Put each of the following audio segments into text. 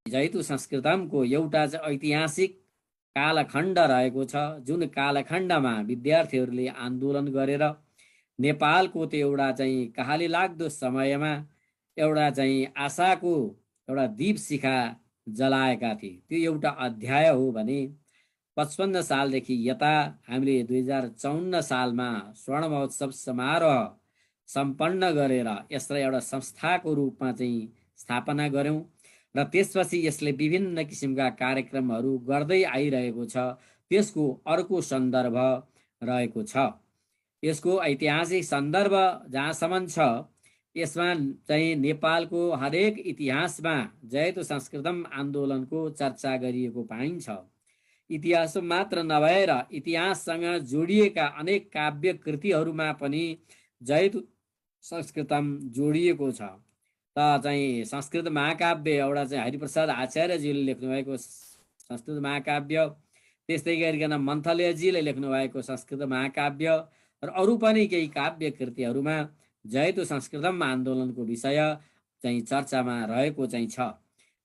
जैतु संस्कृतमको एउटा चाहिँ ऐतिहासिक कालखण्ड रहेको छ, जुन कालखण्डमा विद्यार्थीहरूले आन्दोलन गरेर नेपालको त्यो एउटा चाहिँ कहाली लाग्दो समयमा एउटा चाहिँ आशाको एउटा दीप शिखा जलाएका थिए। त्यो एउटा अध्याय हो भने 55 सालदेखि यता हामीले 2054 सालमा स्वर्ण महोत्सव समारोह सम्पन्न गरेर यसलाई एउटा संस्थाको रूपमा चाहिँ स्थापना गऱ्यौँ र त्यसपछि यसले विभिन्न किसिमका कार्यक्रमहरू गर्दै आइरहेको छ। त्यसको अर्को सन्दर्भ रहेको छ। यसको ऐतिहासिक सन्दर्भ जहाँसम्म छ, यसमा चाहिँ नेपालको हरेक इतिहासमा जयतु संस्कृतम आन्दोलनको चर्चा गरिएको पाइन्छ। इतिहास मात्र नभएर इतिहाससँग जोडिएका अनेक काव्य कृतिहरूमा पनि जयतु संस्कृतम जोडिएको छ। त चाहिँ संस्कृत महाकाव्य एउटा चाहिँ हरिप्रसाद आचार्यजीले लेख्नुभएको संस्कृत महाकाव्य, त्यस्तै गरिकन मन्थलेजीले लेख्नुभएको संस्कृत महाकाव्य र अरू पनि केही काव्य कृतिहरूमा जयतु संस्कृतम आन्दोलनको विषय चाहिँ चर्चामा रहेको चाहिँ छ।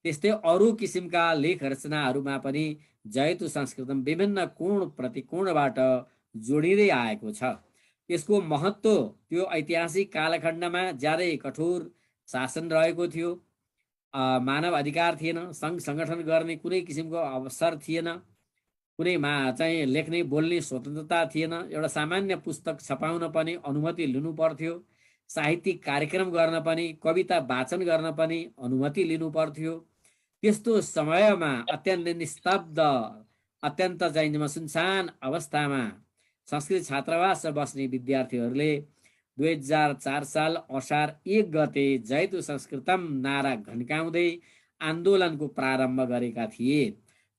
त्यस्तै अरू किसिमका लेख रचनाहरूमा पनि जयतु संस्कृतम विभिन्न कोण प्रतिकोणबाट जोडिँदै आएको छ। यसको महत्त्व त्यो ऐतिहासिक कालखण्डमा ज्यादै कठोर शासन रहेको थियो, मानव अधिकार थिएन, सङ्घ सङ्गठन गर्ने कुनै किसिमको अवसर थिएन, कुनैमा चाहिँ लेख्ने बोल्ने स्वतन्त्रता थिएन, एउटा सामान्य पुस्तक छपाउन पनि अनुमति लिनु पर्थ्यो, साहित्यिक कार्यक्रम गर्न पनि, कविता वाचन गर्न पनि अनुमति लिनु पर्थ्यो। त्यस्तो समयमा अत्यन्त निस्तब्ध, अत्यन्त चाहिँ सुनसान अवस्थामा संस्कृत छात्रावासमा बस्ने विद्यार्थीहरूले 2004 साल असार 1 गते जयतु संस्कृतम नारा घन्काउँदै आन्दोलनको प्रारम्भ गरेका थिए।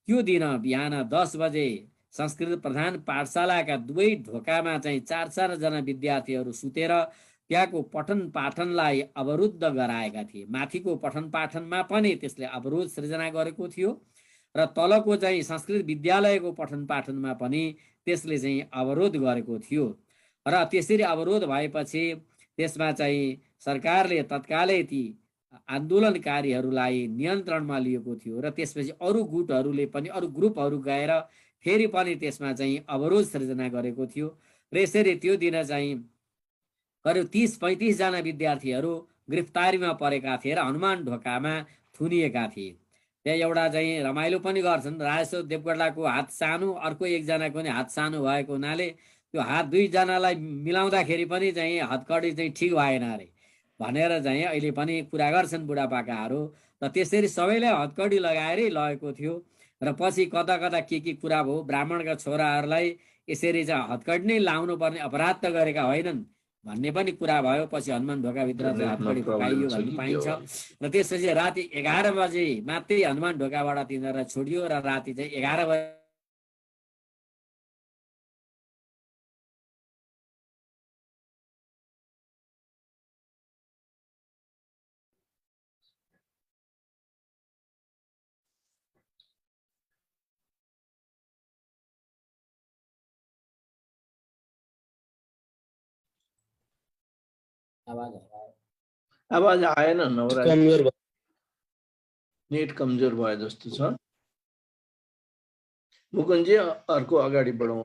त्यो दिन बिहान 10 बजे संस्कृत प्रधान पाठशालाका दुवै ढोकामा चाहिँ 4-4 जना विद्यार्थीहरू सुतेर त्यहाँको पठन पाठनलाई अवरुद्ध गराएका थिए। माथिको पठन पाठनमा पनि त्यसले अवरोध सृजना गरेको थियो र तलको चाहिँ संस्कृत विद्यालयको पठन पाठनमा पनि त्यसले चाहिँ अवरोध गरेको थियो। र त्यसरी अवरोध भएपछि त्यसमा चाहिँ सरकारले तत्कालै ती आन्दोलनकारीहरूलाई नियन्त्रणमा लिएको थियो र त्यसपछि अरू गुटहरूले पनि, अरू ग्रुपहरू गएर फेरि पनि त्यसमा चाहिँ अवरोध सृजना गरेको थियो। र यसरी त्यो दिन चाहिँ करिब 30-35 जना विद्यार्थीहरू गिरफ्तारीमा परेका थिए र हनुमान ढोकामा थुनिएका थिए। त्यहाँ एउटा चाहिँ रमाइलो पनि गर्छन्, राजेश्वर देवकोटाको हात सानो, अर्को एकजनाको पनि हात सानो भएको हुनाले त्यो हात दुईजनालाई मिलाउँदाखेरि पनि चाहिँ हतकडी चाहिँ ठिक भएन अरे भनेर चाहिँ अहिले पनि कुरा गर्छन् बुढापाकाहरू। र त्यसरी सबैलाई हतकडी लगाएरै लगेको थियो र पछि कता कता के कुरा भयो, ब्राह्मणका छोराहरूलाई यसरी चाहिँ हतकडी नै लाउनु पर्ने अपराध त गरेका होइनन् भन्ने पनि कुरा भयो। पछि हनुमान ढोकाभित्र चाहिँ हतकडी पकाइयो भन्ने पाइन्छ। र त्यसपछि राति 11 बजे मात्रै हनुमान ढोकाबाट तिनीहरूलाई छोडियो र राति चाहिँ 11 बजे आवाज आएन नवराज, नेट कमजोर भयो जस्तो छ। मुकुन्दजी अर्को अगाडि बढौँ।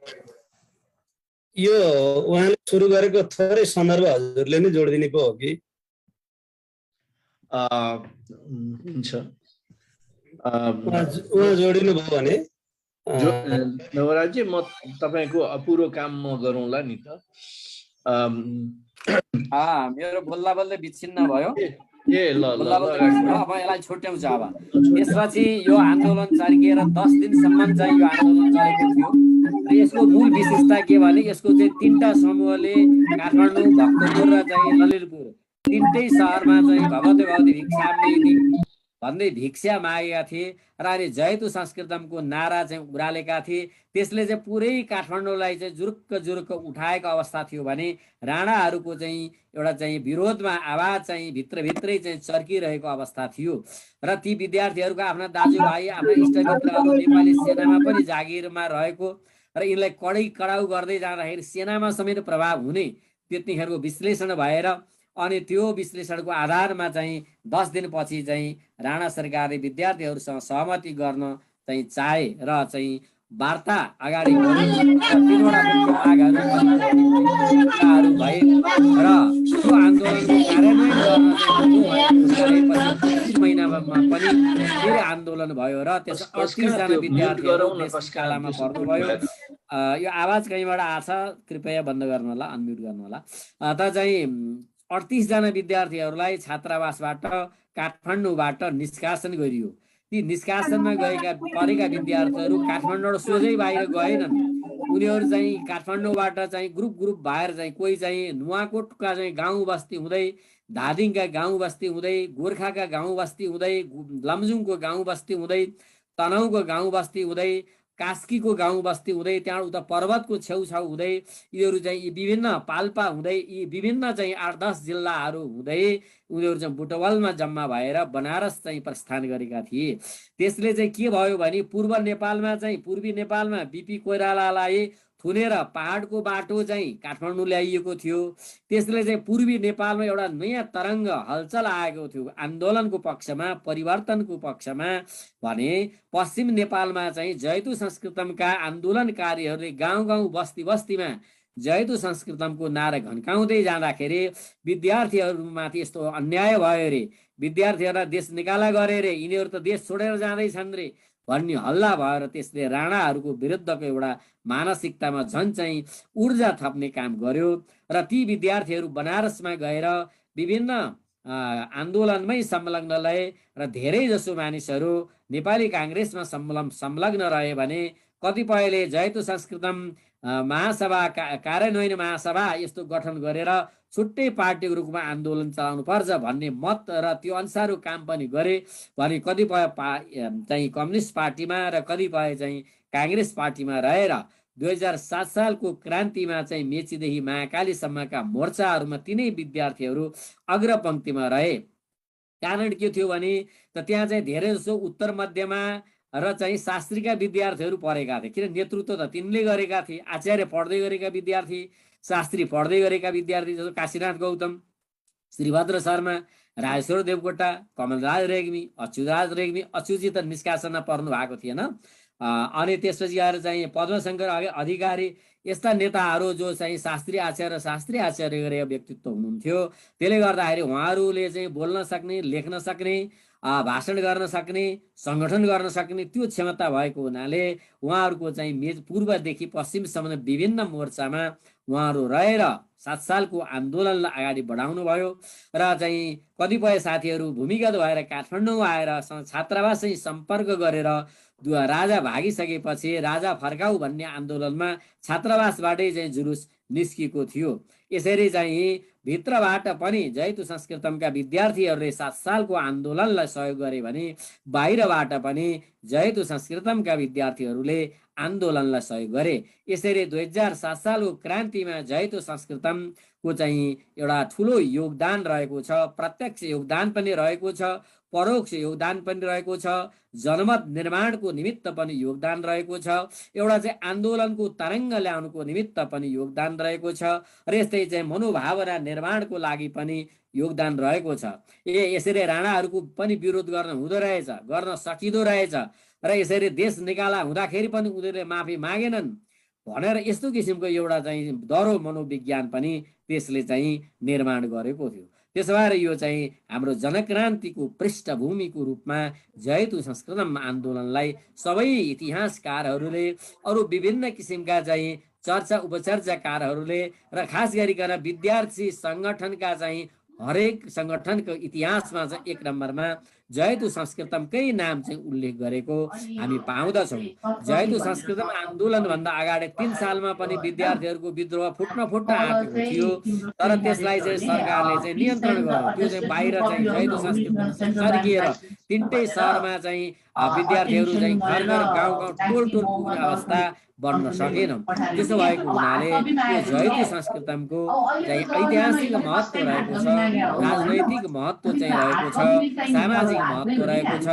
यो उहाँले सुरु गरेको थोरै सन्दर्भ हजुरले नै जोडिदिने पो हो कि? हुन्छ, उहाँ जोडिनु भयो भने नवराजजी म तपाईको अपुरो काम म गरौँला नि त। मेरो बोल्दा बोल्दै विच्छिन्न भयो। ल अब यसलाई छुट्याउँछ। अब त्यसपछि यो आन्दोलन चर्किएर 10 दिनसम्म चाहिँ यो आन्दोलन चलेको थियो। र यसको मूल विशेषता के भने यसको चाहिँ 3टा समूहले काठमाडौँ, भक्तपुर र चाहिँ ललितपुर तीनटै सहरमा चाहिँ भगवते भगवती भिक्षाम्येति भन्दै भिक्षा मागेका थिए र अहिले जयतु संस्कृतमको नारा चाहिँ उरालेका थिए। त्यसले चाहिँ पुरै काठमाडौँलाई चाहिँ जुरुक्क जुरुक्क उठाएको अवस्था थियो भने राणाहरूको चाहिँ एउटा चाहिँ विरोधमा आवाज चाहिँ भित्रभित्रै चाहिँ चर्किरहेको अवस्था थियो। र ती विद्यार्थीहरूका आफ्ना दाजुभाइ, आफ्ना इष्टमित्रहरू नेपाली सेनामा पनि जागिरमा रहेको र यिनलाई कडाउ गर्दै जाँदाखेरि सेनामा समेत प्रभाव हुने त्यतिखेरको विश्लेषण भएर अनि त्यो विश्लेषणको आधारमा चाहिँ 10 दिनपछि चाहिँ राणा सरकारले विद्यार्थीहरूसँग सहमति गर्न चाहिँ चाहे र चाहिँ वार्ता अगाडि बढ्यो र 3वटा मुख्य मागहरू भए र त्यो आन्दोलनको कार्यान्वयन गर्न चाहिँ 25 महिनामा पनि फेरि आन्दोलन भयो र त्यस 38 जना विद्यार्थीहरू देशकालामा पर्नुभयो। यो आवाज कहीँबाट आछ, कृपया बन्द गर्नु होला, अनम्युट गर्नु होला। त चाहिँ 38 जना विद्यार्थीहरूलाई छात्रावासबाट काठमाडौँबाट निष्कासन गरियो। ती निष्कासनमा परेका विद्यार्थीहरू काठमाडौँबाट सोझै बाहिर गएनन्। उनीहरू चाहिँ काठमाडौँबाट चाहिँ ग्रुप भएर चाहिँ कोही चाहिँ नुवाकोटका चाहिँ गाउँ बस्ती हुँदै, धादिङका गाउँ बस्ती हुँदै, गोर्खाका गाउँ बस्ती हुँदै, लमजुङको गाउँ बस्ती हुँदै, तनहुँको गाउँ बस्ती हुँदै, कास्कीको गाउँ बस्ती हुँदै, त्यहाँ उता पर्वतको छेउछाउ हुँदै, यिनीहरू चाहिँ यी विभिन्न पाल्पा हुँदै, यी विभिन्न चाहिँ 8-10 जिल्लाहरू हुँदै उनीहरू चाहिँ बुटवलमा जम्मा भएर बनारस चाहिँ प्रस्थान गरेका थिए। त्यसले चाहिँ के भयो भने पूर्वी नेपालमा बिपी कोइरालालाई थुनेर पहाडको बाटो चाहिँ काठमाडौँ ल्याइएको थियो। त्यसले चाहिँ पूर्वी नेपालमा एउटा नयाँ तरङ्ग हलचल आएको थियो आन्दोलनको पक्षमा, परिवर्तनको पक्षमा। भने पश्चिम नेपालमा चाहिँ जयतु संस्कृतमका आन्दोलनकारीहरूले गाउँ बस्तीमा जयतु संस्कृतमको नारा घन्काउँदै जाँदाखेरि विद्यार्थीहरूमाथि यस्तो अन्याय भयो रे, विद्यार्थीहरूलाई देश निकाला गरे रे, यिनीहरू त देश छोडेर जाँदैछन् रे भन्ने हल्ला भयो र त्यसले राणाहरूको विरुद्धको एउटा मानसिकतामा झन् चाहिँ ऊर्जा थप्ने काम गर्यो र ती विद्यार्थीहरू बनारसमा गएर विभिन्न आन्दोलनमै संलग्न रहे र धेरै जसो मानिसहरू नेपाली काङ्ग्रेसमा संलग्न रहे भने कतिपयले जयतु संस्कृतम महासभा कार्यान्वयन महासभा यस्तो गठन गरेर छुट्टै पार्टीको रूपमा आन्दोलन चलाउनु पर्छ भन्ने मत र त्यो अनुसारको काम पनि गरे भने कतिपय चाहिँ कम्युनिस्ट पार्टीमा र कतिपय चाहिँ काङ्ग्रेस पार्टीमा रहेर 2007 सालको क्रान्तिमा चाहिँ मेचीदेखि महाकालीसम्मका मोर्चाहरूमा तिनै विद्यार्थीहरू अग्रपङ्क्तिमा रहे। कारण के थियो भने त त्यहाँ चाहिँ धेरै जसो उत्तर मध्यमा र चाहिँ शास्त्रीका विद्यार्थीहरू पढेका थिए, किन नेतृत्व त तिनले गरेका थिए। आचार्य पढ्दै गरेका विद्यार्थी, शास्त्री पढ्दै गरेका विद्यार्थी जस्तो काशीनाथ गौतम, श्रीभद्र शर्मा, राजेश्वर देवकोटा, कमलराज रेग्मी, अच्युतराज रेग्मी, अच्युतजी त निष्कासनमा पर्नु भएको थिएन। अनि त्यसपछि आएर चाहिँ पद्मशङ्कर अधिकारी, यस्ता नेताहरू जो चाहिँ शास्त्री आचार्य गरेका व्यक्तित्व हुनुहुन्थ्यो। त्यसले गर्दाखेरि उहाँहरूले चाहिँ बोल्न सक्ने, लेख्न सक्ने, भाषण गर्न सक्ने, सङ्गठन गर्न सक्ने त्यो क्षमता भएको हुनाले उहाँहरूको चाहिँ पूर्वदेखि पश्चिमसम्म विभिन्न मोर्चामा उहाँहरू रहेर 7 सालको आन्दोलनलाई अगाडि बढाउनु भयो र चाहिँ कतिपय साथीहरू भूमिगत भएर काठमाडौँ आएर छात्रावास चाहिँ सम्पर्क गरेर राजा भागिसकेपछि राजा फर्काऊ भन्ने आन्दोलनमा छात्रावासबाटै चाहिँ जुलुस निस्किएको थियो। यसरी चाहिँ भित्रबाट पनि जयतु संस्कृतमका विद्यार्थीहरूले 7 सालको आन्दोलनलाई सहयोग गरे भने बाहिरबाट पनि जयतु संस्कृतमका विद्यार्थीहरूले आन्दोलनलाई सहयोग गरे। यसरी 2007 सालको क्रान्तिमा जयतु संस्कृतमको चाहिँ एउटा ठुलो योगदान रहेको छ, प्रत्यक्ष योगदान पनि रहेको छ, परोक्ष योगदान पनि रहेको छ, जनमत निर्माणको निमित्त पनि योगदान रहेको छ, एउटा चाहिँ आन्दोलनको तरङ्ग ल्याउनुको निमित्त पनि योगदान रहेको छ र यस्तै चाहिँ मनोभावना निर्माणको लागि पनि योगदान रहेको छ। यसरी राणाहरूको पनि विरोध गर्न हुँदो रहेछ, गर्न सकिँदो रहेछ र यसरी देश निकाला हुँदाखेरि पनि उनीहरूले माफी मागेनन् भनेर यस्तो किसिमको एउटा चाहिँ दह्रो मनोविज्ञान पनि त्यसले चाहिँ निर्माण गरेको थियो। त्यसो भएर यो चाहिँ हाम्रो जनक्रान्तिको पृष्ठभूमिको रूपमा जयतु संस्कृतम आन्दोलनलाई सबै इतिहासकारहरूले, अरू विभिन्न किसिमका चाहिँ चर्चा उपचर्चाकारहरूले र खास गरिकन विद्यार्थी सङ्गठनका चाहिँ हरेक सङ्गठनको इतिहासमा चाहिँ 1 नम्बरमा जयतु संस्कृतमकै नाम चाहिँ उल्लेख गरेको हामी पाउँदछौँ। जयतु संस्कृतम आन्दोलनभन्दा अगाडि 3 सालमा पनि विद्यार्थीहरूको विद्रोह फुट्न आँटेको थियो, तर त्यसलाई चाहिँ सरकारले चाहिँ नियन्त्रण गर्यो। त्यो चाहिँ बाहिर चाहिँ जयतु संस्कृतम सर्किएर 3टै सहरमा चाहिँ विद्यार्थीहरू चाहिँ घर गाउँ टोल पुग्ने अवस्था बन्न सकेन। त्यसो भएको हुनाले यो जयतु संस्कृतमको चाहिँ ऐतिहासिक महत्त्व रहेको छ, राजनैतिक महत्त्व चाहिँ रहेको छ, सामाजिक महत्त्व रहेको छ।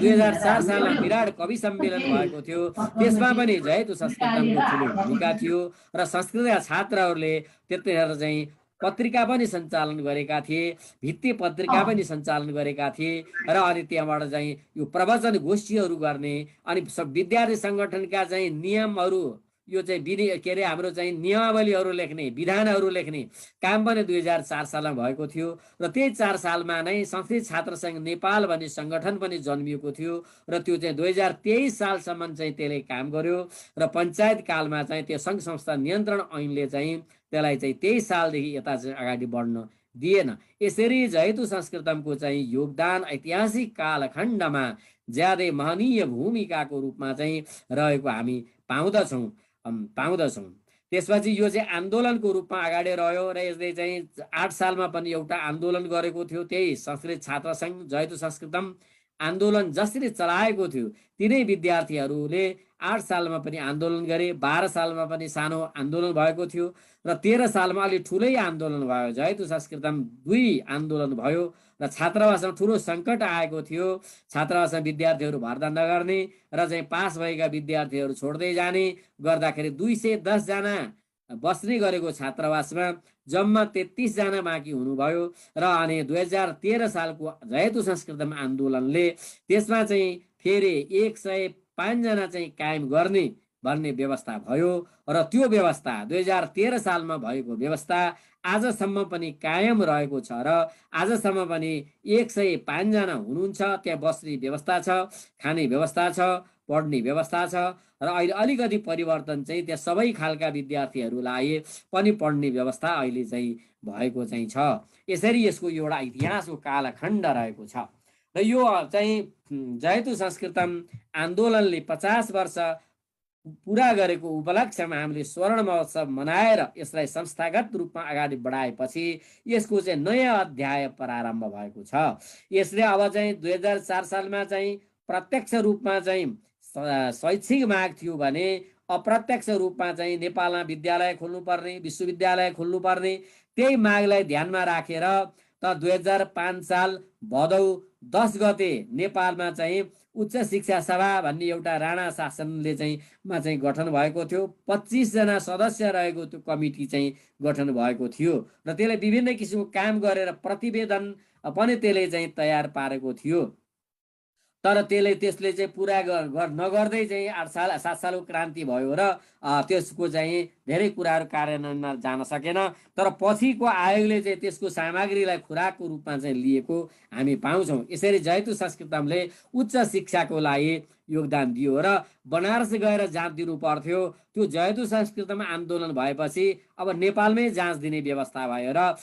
2004 सालमा विराट कवि सम्मेलन भएको थियो, त्यसमा पनि जयतु संस्कृतमको ठुलो भूमिका थियो र संस्कृतका छात्रहरूले त्यतिखेर चाहिँ पत्रिका पनि सञ्चालन गरेका थिए, भित्ति पत्रिका पनि सञ्चालन गरेका थिए र अनि त्यहाँबाट चाहिँ यो प्रवचन गोष्ठीहरू गर्ने अनि विद्यार्थी सङ्गठनका चाहिँ नियमहरू यो चाहिँ के अरे हाम्रो चाहिँ नियमावलीहरू लेख्ने विधानहरू लेख्ने काम पनि 2004 सालमा भएको थियो र त्यही 4 सालमा नै संस्कृत छात्र सङ्घ नेपाल भन्ने सङ्गठन पनि जन्मिएको थियो र त्यो चाहिँ 2023 सालसम्म चाहिँ त्यसले काम गर्यो र पञ्चायत कालमा चाहिँ त्यो सङ्घ संस्था नियन्त्रण ऐनले चाहिँ त्यसलाई चाहिँ 23 सालदेखि यता चाहिँ अगाडि बढ्न दिएन। यसरी जयतु संस्कृतमको चाहिँ योगदान ऐतिहासिक कालखण्डमा ज्यादै महनीय भूमिकाको रूपमा चाहिँ रहेको हामी पाउँदछौँ। त्यसपछि यो चाहिँ आन्दोलनको रूपमा अगाडि रह्यो र यसले चाहिँ 8 सालमा पनि एउटा आन्दोलन गरेको थियो, त्यही संस्कृत छात्र सङ्घ जयतु संस्कृतम आन्दोलन जसरी चलाएको थियो तिनै विद्यार्थीहरूले 8 सालमा पनि आन्दोलन गरे, 12 सालमा पनि सानो आन्दोलन भएको थियो र 13 सालमा अलि ठुलै आन्दोलन भयो। जयतु संस्कृतम 2 आन्दोलन भयो र छात्रावासमा ठुलो सङ्कट आएको थियो। छात्रावासमा विद्यार्थीहरू भर्ना नगर्ने र चाहिँ पास भएका विद्यार्थीहरू छोड्दै जाने गर्दाखेरि 210 जना बस्ने गरेको छात्रावासमा जम्मा 33 जना बाँकी हुनुभयो र अनि 2013 सालको जयतु संस्कृतम आन्दोलनले त्यसमा चाहिँ फेरि 105 जना चाहिँ कायम गर्ने भन्ने व्यवस्था भयो र त्यो व्यवस्था 2013 सालमा भएको व्यवस्था आजसम्म पनि कायम रहेको छ र आजसम्म पनि 105 जना हुनुहुन्छ। त्यहाँ बस्ने व्यवस्था छ, खाने व्यवस्था छ, पढ्ने व्यवस्था छ र अहिले अलिकति परिवर्तन चाहिँ त्यहाँ सबै खालका विद्यार्थीहरूलाई पनि पढ्ने व्यवस्था अहिले चाहिँ भएको चाहिँ छ। यसरी यसको एउटा इतिहासको कालखण्ड रहेको छ र यो चाहिँ जयतु संस्कृतम आन्दोलनले 50 वर्ष पुरा गरेको उपलक्ष्यमा हामीले स्वर्ण महोत्सव मनाएर यसलाई संस्थागत रूपमा अगाडि बढाएपछि यसको चाहिँ नयाँ अध्याय प्रारम्भ भएको छ। यसले अब चाहिँ 2004 सालमा चाहिँ प्रत्यक्ष रूपमा चाहिँ शैक्षिक माग थियो भने अप्रत्यक्ष रूपमा चाहिँ नेपालमा विद्यालय खोल्नुपर्ने, विश्वविद्यालय खोल्नुपर्ने त्यही मागलाई ध्यानमा राखेर त 2005 साल भदौ 10 गते नेपालमा चाहिँ उच्च शिक्षा सभा भन्ने एउटा राणा शासनले चाहिँ गठन भएको थियो। 25 जना सदस्य रहेको त्यो कमिटी चाहिँ गठन भएको थियो र त्यसले विभिन्न किसिमको काम गरेर प्रतिवेदन पनि त्यसले चाहिँ तयार पारेको थियो। तर त्यसले चाहिँ पुरा नगर्दै चाहिँ 7 सालको क्रान्ति भयो र त्यसको चाहिँ धेरै कुराहरू कार्यान्वयनमा जान सकेन। तर पछिको आयोगले चाहिँ त्यसको सामग्रीलाई खुराकको रूपमा चाहिँ लिएको हामी पाउँछौँ। यसरी जयतु संस्कृतमले उच्च शिक्षाको लागि योगदान दियो र बनारस गएर जाँच दिनु पर्थ्यो। त्यो जयतु संस्कृतम आन्दोलन भएपछि अब नेपालमै जाँच दिने व्यवस्था भयो र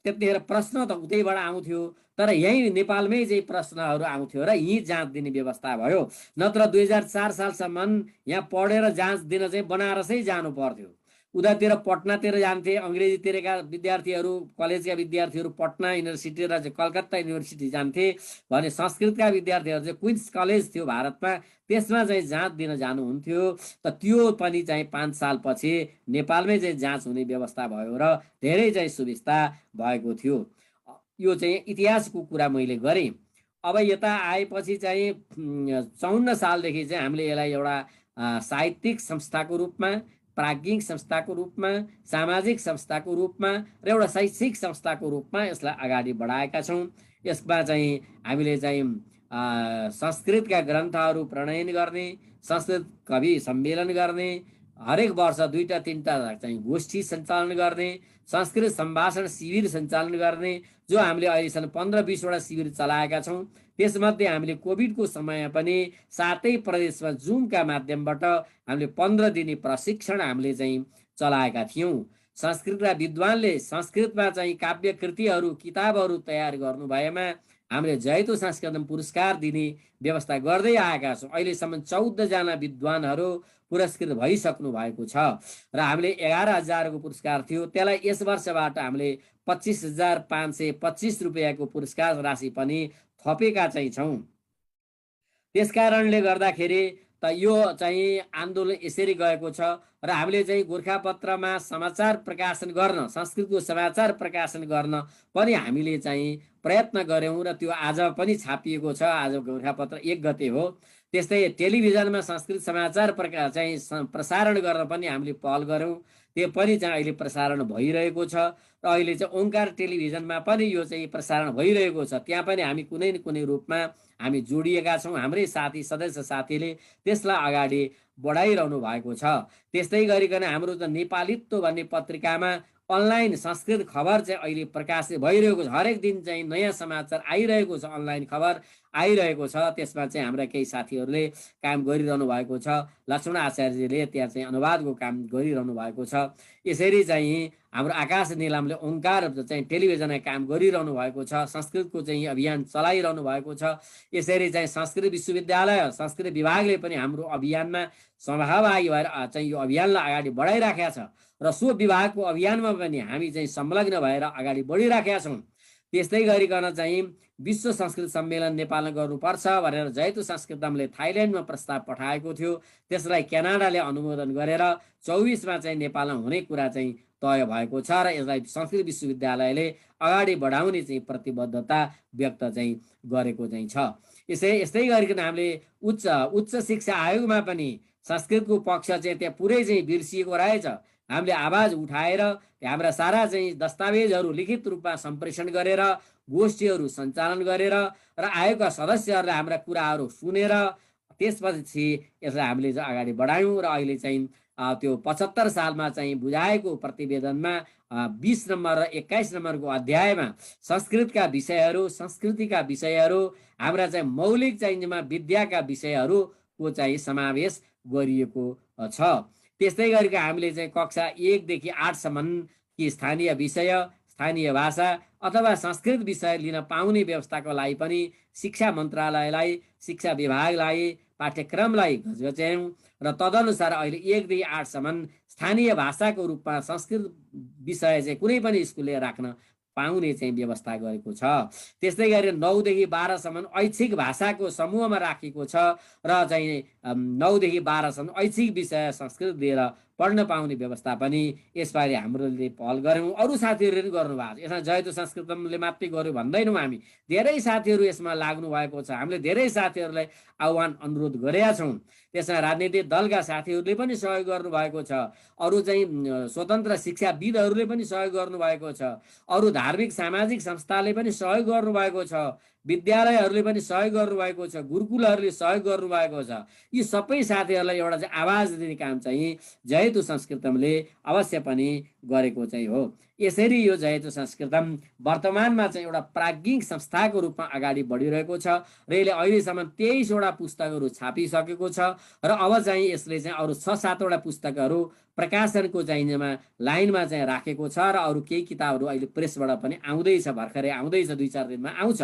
त्यतिखेर प्रश्न त उतैबाट आउँथ्यो तर यही नेपालमै चाहिँ प्रश्नहरू आउँथ्यो र यहीँ जाँच दिने व्यवस्था भयो। नत्र 2004 सालसम्म यहाँ पढेर जाँच दिन चाहिँ बनारसै जानु पर्थ्यो। उतातिर पटनातिर जान्थे अङ्ग्रेजीतिरका विद्यार्थीहरू, कलेजका विद्यार्थीहरू पटना युनिभर्सिटी र चाहिँ कलकत्ता युनिभर्सिटी जान्थे भने संस्कृतका विद्यार्थीहरू चाहिँ क्विन्स कलेज थियो भारतमा, त्यसमा चाहिँ जाँच दिन जानुहुन्थ्यो। त त्यो पनि चाहिँ 5 सालपछि नेपालमै चाहिँ जाँच हुने व्यवस्था भयो र धेरै चाहिँ सुविस्ता भएको थियो। यो चाहिँ इतिहासको कुरा मैले गरेँ। अब यता आएपछि चाहिँ 54 सालदेखि चाहिँ हामीले यसलाई एउटा साहित्यिक संस्थाको रूपमा, प्राज्ञिक संस्थाको रूपमा, सामाजिक संस्थाको रूपमा र एउटा शैक्षिक संस्थाको रूपमा यसलाई अगाडि बढाएका छौँ। यसमा चाहिँ हामीले चाहिँ संस्कृतका ग्रन्थहरू प्रणयन गर्ने, संस्कृत कवि सम्मेलन गर्ने, हरेक वर्ष 2-3टा चाहिँ गोष्ठी सञ्चालन गर्ने, संस्कृत सम्भाषण शिविर सञ्चालन गर्ने, जो हामीले अहिलेसम्म 15-20 वटा शिविर चलाएका छौँ। त्यसमध्ये हामीले कोभिडको समय पनि 7 प्रदेशमा जुमका माध्यमबाट हामीले 15 दिने प्रशिक्षण हामीले चाहिँ चलाएका थियौँ। संस्कृतका विद्वानले संस्कृतमा चाहिँ काव्य कृतिहरू, किताबहरू तयार गर्नु भएमा हामीले जयतु संस्कृतम पुरस्कार दिने व्यवस्था गर्दै आएका छौँ। अहिलेसम्म 14 जना विद्वानहरू पुरस्कृत भइसक्नु भएको छ र हामीले 11,000 को पुरस्कार थियो, त्यसलाई यस वर्षबाट हामीले 25,525 रुपियाँको पुरस्कार राशि पनि थपेका चाहिँ छौँ। त्यसकारणले गर्दाखेरि त यो चाहिँ आन्दोलन यसरी गएको छ र हामीले चाहिँ गोरखापत्रमा समाचार प्रकाशन गर्न, संस्कृतको समाचार प्रकाशन गर्न पनि हामीले चाहिँ प्रयत्न गऱ्यौँ र त्यो आज पनि छापिएको छ। आज गोरखापत्र 1 गते हो। त्यस्तै टेलिभिजनमा संस्कृत समाचार प्रसारण गर्न पनि हामीले पहल गऱ्यौँ। त्यो पनि चाहिँ अहिले प्रसारण भइरहेको छ र अहिले चाहिँ ओंकार टेलिभिजनमा पनि यो चाहिँ प्रसारण भइरहेको छ। त्यहाँ पनि हामी कुनै न कुनै रूपमा हामी जोडिएका छौँ। हाम्रै साथी सदस्य साथीले त्यसलाई अगाडि बढाइरहनु भएको छ। त्यस्तै गरिकन हाम्रो त नेपालीत्व भन्ने पत्रिकामा अनलाइन संस्कृत खबर चाहिँ अहिले प्रकाशित भइरहेको छ। हरेक दिन चाहिँ नयाँ समाचार आइरहेको छ, अनलाइन खबर आइरहेको छ। त्यसमा चाहिँ हाम्रा केही साथीहरूले काम गरिरहनु भएको छ। लक्ष्मण आचार्यजीले त्यहाँ चाहिँ अनुवादको काम गरिरहनु भएको छ। यसरी चाहिँ हाम्रो आकाश निलामले ओंकार चाहिँ टेलिभिजनमा काम गरिरहनु भएको छ। संस्कृतको चाहिँ अभियान चलाइरहनु भएको छ। यसरी चाहिँ संस्कृत विश्वविद्यालय संस्कृत विभागले पनि हाम्रो अभियानमा सहभागी भएर चाहिँ यो अभियानलाई अगाडि बढाइराखेका छ र सो विभागको अभियानमा पनि हामी चाहिँ संलग्न भएर अगाडि बढिराखेका छौँ। त्यस्तै गरिकन चाहिँ विश्व संस्कृत सम्मेलन नेपालमा गर्नुपर्छ भनेर जयतु संस्कृतमले थाइल्यान्डमा प्रस्ताव पठाएको थियो। त्यसलाई क्यानाडाले अनुमोदन गरेर 24मा चाहिँ नेपालमा हुने कुरा चाहिँ तय भएको छ र यसलाई संस्कृत विश्वविद्यालयले अगाडि बढाउने चाहिँ प्रतिबद्धता व्यक्त चाहिँ गरेको चाहिँ छ। यस्तै गरिकन हामीले उच्च शिक्षा आयोगमा पनि संस्कृतको पक्ष चाहिँ त्यहाँ पुरै चाहिँ बिर्सिएको रहेछ। हामीले आवाज उठाएर हाम्रा सारा चाहिँ दस्तावेजहरू लिखित रूपमा सम्प्रेषण गरेर गोष्ठीहरू सञ्चालन गरेर र आयोगका सदस्यहरूले हाम्रा कुराहरू सुनेर त्यसपछि यसलाई हामीले चाहिँ अगाडि बढायौँ र अहिले चाहिँ त्यो 75 सालमा चाहिँ बुझाएको प्रतिवेदनमा 20 नम्बर र 21 नम्बरको अध्यायमा संस्कृतका विषयहरू, संस्कृतिका विषयहरू, हाम्रा चाहिँ मौलिक चाहिँ विद्याका विषयहरूको चाहिँ समावेश गरिएको छ। त्यस्तै गरिकन हामीले चाहिँ कक्षा 1 देखि 8 सम्म कि स्थानीय विषय, स्थानीय भाषा अथवा संस्कृत विषय लिन पाउने व्यवस्थाको लागि पनि शिक्षा मन्त्रालयलाई, शिक्षा विभागलाई पाठ्यक्रमलाई घचघच्यायौँ र तदनुसार अहिले 1 देखि 8 सम्म स्थानीय भाषाको रूपमा संस्कृत विषय चाहिँ कुनै पनि स्कुलले राख्न पाउने चाहिँ व्यवस्था गरेको छ। त्यस्तै गरी 9 देखि 12 सम्म ऐच्छिक भाषाको समूहमा राखेको छ र चाहिँ 9 देखि 12 सम्म ऐच्छिक विषय संस्कृत लिएर पढ्न पाउने व्यवस्था पनि यसपालि हामीले पहल गऱ्यौँ। अरू साथीहरूले पनि गर्नुभएको छ। यसमा जयतु संस्कृतमले मात्रै गर्यो भन्दैनौँ हामी, धेरै साथीहरू यसमा लाग्नु भएको छ। हामीले धेरै साथीहरूलाई आह्वान अनुरोध गरेका छौँ। त्यसमा राजनीतिक दलका साथीहरूले पनि सहयोग गर्नुभएको छ। अरू चाहिँ स्वतन्त्र शिक्षाविदहरूले पनि सहयोग गर्नुभएको छ। अरू धार्मिक सामाजिक संस्थाले पनि सहयोग गर्नुभएको छ। विद्यालयहरूले पनि सहयोग गर्नुभएको छ। गुरुकुलहरूले सहयोग गर्नुभएको छ। यी सबै साथीहरूलाई एउटा चाहिँ आवाज दिने काम चाहिँ जयतु संस्कृतमले अवश्य पनि गरेको चाहिँ हो। यसरी यो जयतु संस्कृतम वर्तमानमा चाहिँ एउटा प्राज्ञिक संस्थाको रूपमा अगाडि बढिरहेको छ र यसले अहिलेसम्म 23वटा पुस्तकहरू छापिसकेको छ र अब चाहिँ यसले चाहिँ अरू 6-7वटा पुस्तकहरू प्रकाशनको चाहिँ लाइनमा चाहिँ राखेको छ र अरू केही किताबहरू अहिले प्रेसबाट पनि आउँदैछ, भर्खरै आउँदैछ, 2-4 दिनमा आउँछ।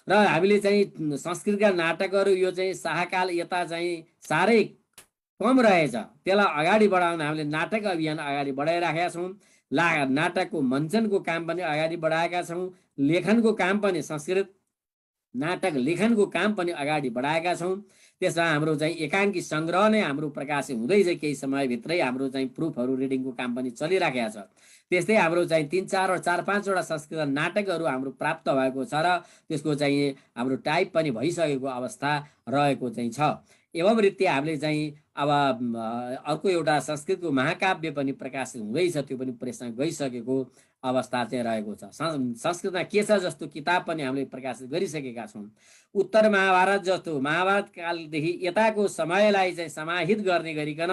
र हामीले चाहिँ संस्कृतका नाटकहरू यो चाहिँ शाहकाल यता चाहिँ साह्रै कम रहेछ, त्यसलाई अगाडि बढाउन हामीले नाटक अभियान अगाडि बढाइराखेका छौँ। नाटकको मञ्चनको काम पनि अगाडि बढाएका छौँ। लेखनको काम पनि संस्कृत नाटक लेखनको काम पनि अगाडि बढाएका छौँ। त्यसमा हाम्रो चाहिँ एकाङ्की सङ्ग्रह नै हाम्रो प्रकाशित हुँदैछ। केही समयभित्रै हाम्रो चाहिँ प्रुफहरू रिडिङको काम पनि चलिराखेको छ। त्यस्तै हाम्रो चाहिँ 3-4 र 4-5वटा संस्कृत नाटकहरू हाम्रो प्राप्त भएको छ र त्यसको चाहिँ हाम्रो टाइप पनि भइसकेको अवस्था रहेको चाहिँ छ। एवं रीत्या हामीले चाहिँ अब अर्को एउटा संस्कृतको महाकाव्य पनि प्रकाशित हुँदैछ, त्यो पनि प्रेसमा गइसकेको अवस्था चाहिँ रहेको छ। संस्कृतमा के छ जस्तो किताब पनि हामीले प्रकाशित गरिसकेका छौँ। उत्तर महाभारत जस्तो महाभारत कालदेखि यताको समयलाई चाहिँ समाहित गर्ने गरिकन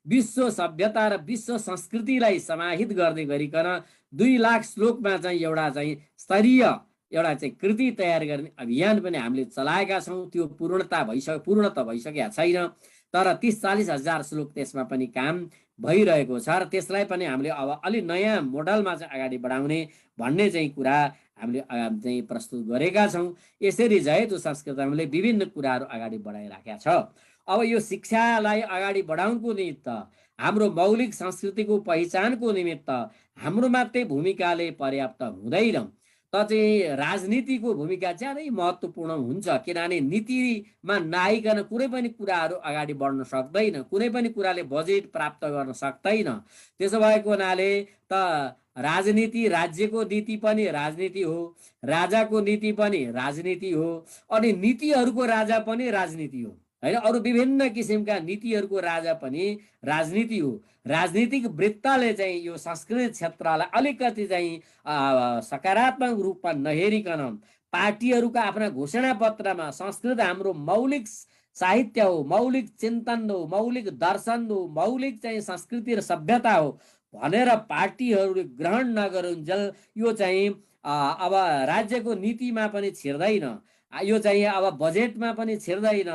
विश्व सभ्यता र विश्व संस्कृतिलाई समाहित गर्ने गरिकन 2 लाख श्लोकमा चाहिँ एउटा चाहिँ स्तरीय एउटा चाहिँ कृति तयार गर्ने अभियान पनि हामीले चलाएका छौँ। त्यो पूर्ण त भइसकेका छैन, तर 30-40 हजार श्लोक त्यसमा पनि काम भइरहेको छ र त्यसलाई पनि हामीले अब अलि नयाँ मोडलमा चाहिँ अगाडि बढाउने भन्ने चाहिँ कुरा हामीले चाहिँ प्रस्तुत गरेका छौँ। यसरी जयतु संस्कृतमले विभिन्न कुराहरू अगाडि बढाइराखेका छ। अब यो शिक्षालाई अगाडि बढाउनको निमित्त, हाम्रो मौलिक संस्कृतिको पहिचानको निमित्त हाम्रो मात्रै भूमिकाले पर्याप्त हुँदैन, त चाहिँ राजनीतिको भूमिका ज्यादै महत्त्वपूर्ण हुन्छ। किनभने नीतिमा नआइकन कुनै पनि कुराहरू अगाडि बढ्न सक्दैन, कुनै पनि कुराले बजेट प्राप्त गर्न सक्दैन। त्यसो भएको हुनाले त राजनीति, राज्यको नीति पनि राजनीति हो, राजाको नीति पनि राजनीति हो, अनि नीतिहरूको राजा पनि राजनीति हो। होइन। अरू विभिन्न किसिमका नीतिहरूको राजा पनि राजनीति हो। राजनीतिक वृत्तले चाहिँ यो सांस्कृतिक क्षेत्रलाई अलिकति चाहिँ सकारात्मक रूपमा नहेरिकन पार्टीहरूका आफ्ना घोषणा पत्रमा संस्कृत हाम्रो मौलिक साहित्य हो, मौलिक चिन्तन हो, मौलिक दर्शन हो, मौलिक चाहिँ संस्कृति र सभ्यता हो भनेर पार्टीहरूले ग्रहण नगरुन्जेल यो चाहिँ अब राज्यको नीतिमा पनि छिर्दैन, यो चाहिँ अब बजेटमा पनि छिर्दैन,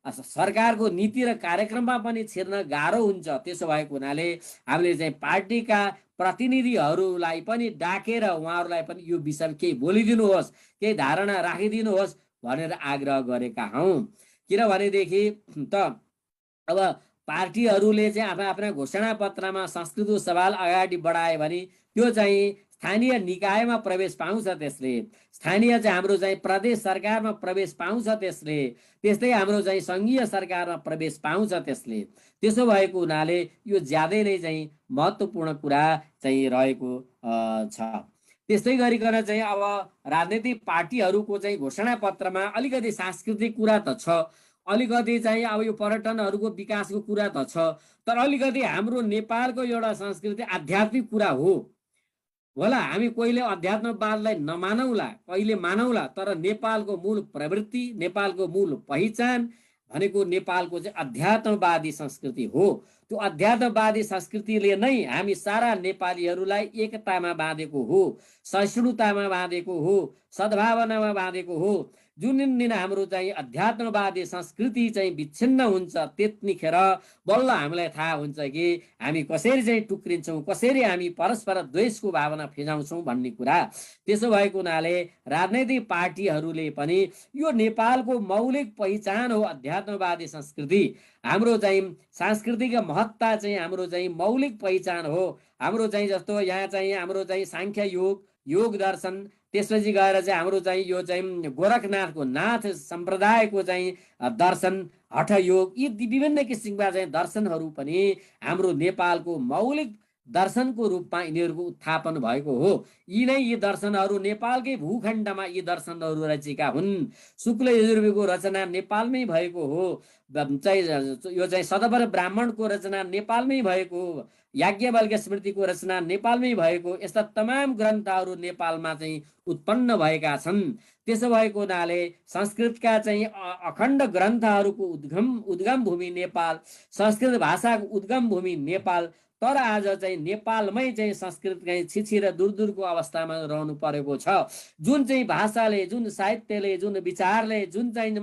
सरकारको नीति र कार्यक्रममा पनि छिर्न गाह्रो हुन्छ। त्यसो भएको हुनाले हामीले चाहिँ पार्टीका प्रतिनिधिहरूलाई पनि डाकेर उहाँहरूलाई पनि यो विषयमा केही बोलिदिनुहोस्, केही धारणा राखिदिनुहोस् भनेर आग्रह गरेका हौँ। किनभनेदेखि त अब पार्टीहरूले चाहिँ आफ्ना आफ्ना घोषणा पत्रमा संस्कृतिको सवाल अगाडि बढायो भने त्यो चाहिँ स्थानीय निकायमा प्रवेश पाउँछ, त्यसले स्थानीय चाहिँ हाम्रो चाहिँ प्रदेश सरकारमा प्रवेश पाउँछ, त्यसले त्यस्तै हाम्रो चाहिँ सङ्घीय सरकारमा प्रवेश पाउँछ त्यसले। त्यसो भएको हुनाले यो ज्यादै नै चाहिँ महत्त्वपूर्ण कुरा चाहिँ रहेको छ। त्यस्तै गरिकन चाहिँ अब राजनीतिक पार्टीहरूको चाहिँ घोषणा पत्रमा अलिकति सांस्कृतिक कुरा त छ, अलिकति चाहिँ अब यो पर्यटनहरूको विकासको कुरा त छ, तर अलिकति हाम्रो नेपालको एउटा संस्कृति आध्यात्मिक कुरा हो होला। हामी कहिले अध्यात्मवादलाई नमानौला, कहिले मानौला, तर नेपालको मूल प्रवृत्ति, नेपालको मूल पहिचान भनेको नेपालको चाहिँ अध्यात्मवादी संस्कृति हो। त्यो अध्यात्मवादी संस्कृतिले नै हामी सारा नेपालीहरूलाई एकतामा बाँधेको हो, सहिष्णुतामा बाँधेको हो, सद्भावनामा बाँधेको हो। जुन दिन हाम्रो चाहिँ अध्यात्मवादी संस्कृति चाहिँ विच्छिन्न हुन्छ त्यतिखेर बल्ल हामीलाई थाहा हुन्छ कि हामी कसरी चाहिँ टुक्रिन्छौँ, कसरी हामी परस्पर द्वेषको भावना फिजाउँछौँ भन्ने कुरा। त्यसो भएको हुनाले राजनैतिक पार्टीहरूले पनि यो नेपालको मौलिक पहिचान हो अध्यात्मवादी संस्कृति, हाम्रो चाहिँ सांस्कृतिक महत्ता चाहिँ हाम्रो चाहिँ मौलिक पहिचान हो। हाम्रो चाहिँ जस्तो यहाँ चाहिँ हाम्रो चाहिँ सांख्य योग, योग दर्शन, त्यसपछि गएर चाहिँ हाम्रो चाहिँ यो चाहिँ गोरखनाथको नाथ सम्प्रदायको चाहिँ दर्शन, हठ योग, यी विभिन्न किसिमका चाहिँ दर्शनहरू पनि हाम्रो नेपालको मौलिक दर्शनको रूपमा यिनीहरूको उत्थापन भएको हो। यी दर्शनहरू नेपालकै भूखण्डमा यी दर्शनहरू रचेका हुन्। शुक्ल यजुर्वेदको रचना नेपालमै भएको हो, यो चाहिँ सतवर ब्राह्मणको रचना नेपालमै भएको हो, याज्ञवल्क्य स्मृतिको रचना नेपालमै भएको, यस्ता तमाम ग्रन्थहरू नेपालमा चाहिँ उत्पन्न भएका छन्। त्यसो भएको हुनाले संस्कृतका चाहिँ अखण्ड ग्रन्थहरूको उद्गम भूमि नेपाल, संस्कृत भाषाको उद्गम भूमि नेपाल, तर आज चाहिँ नेपालमै चाहिँ संस्कृत चाहिँ छिछिर दूरको अवस्थामा रहनु परेको छ। जुन चाहिँ भाषाले, जुन साहित्यले, जुन विचारले, जुन चाहिँ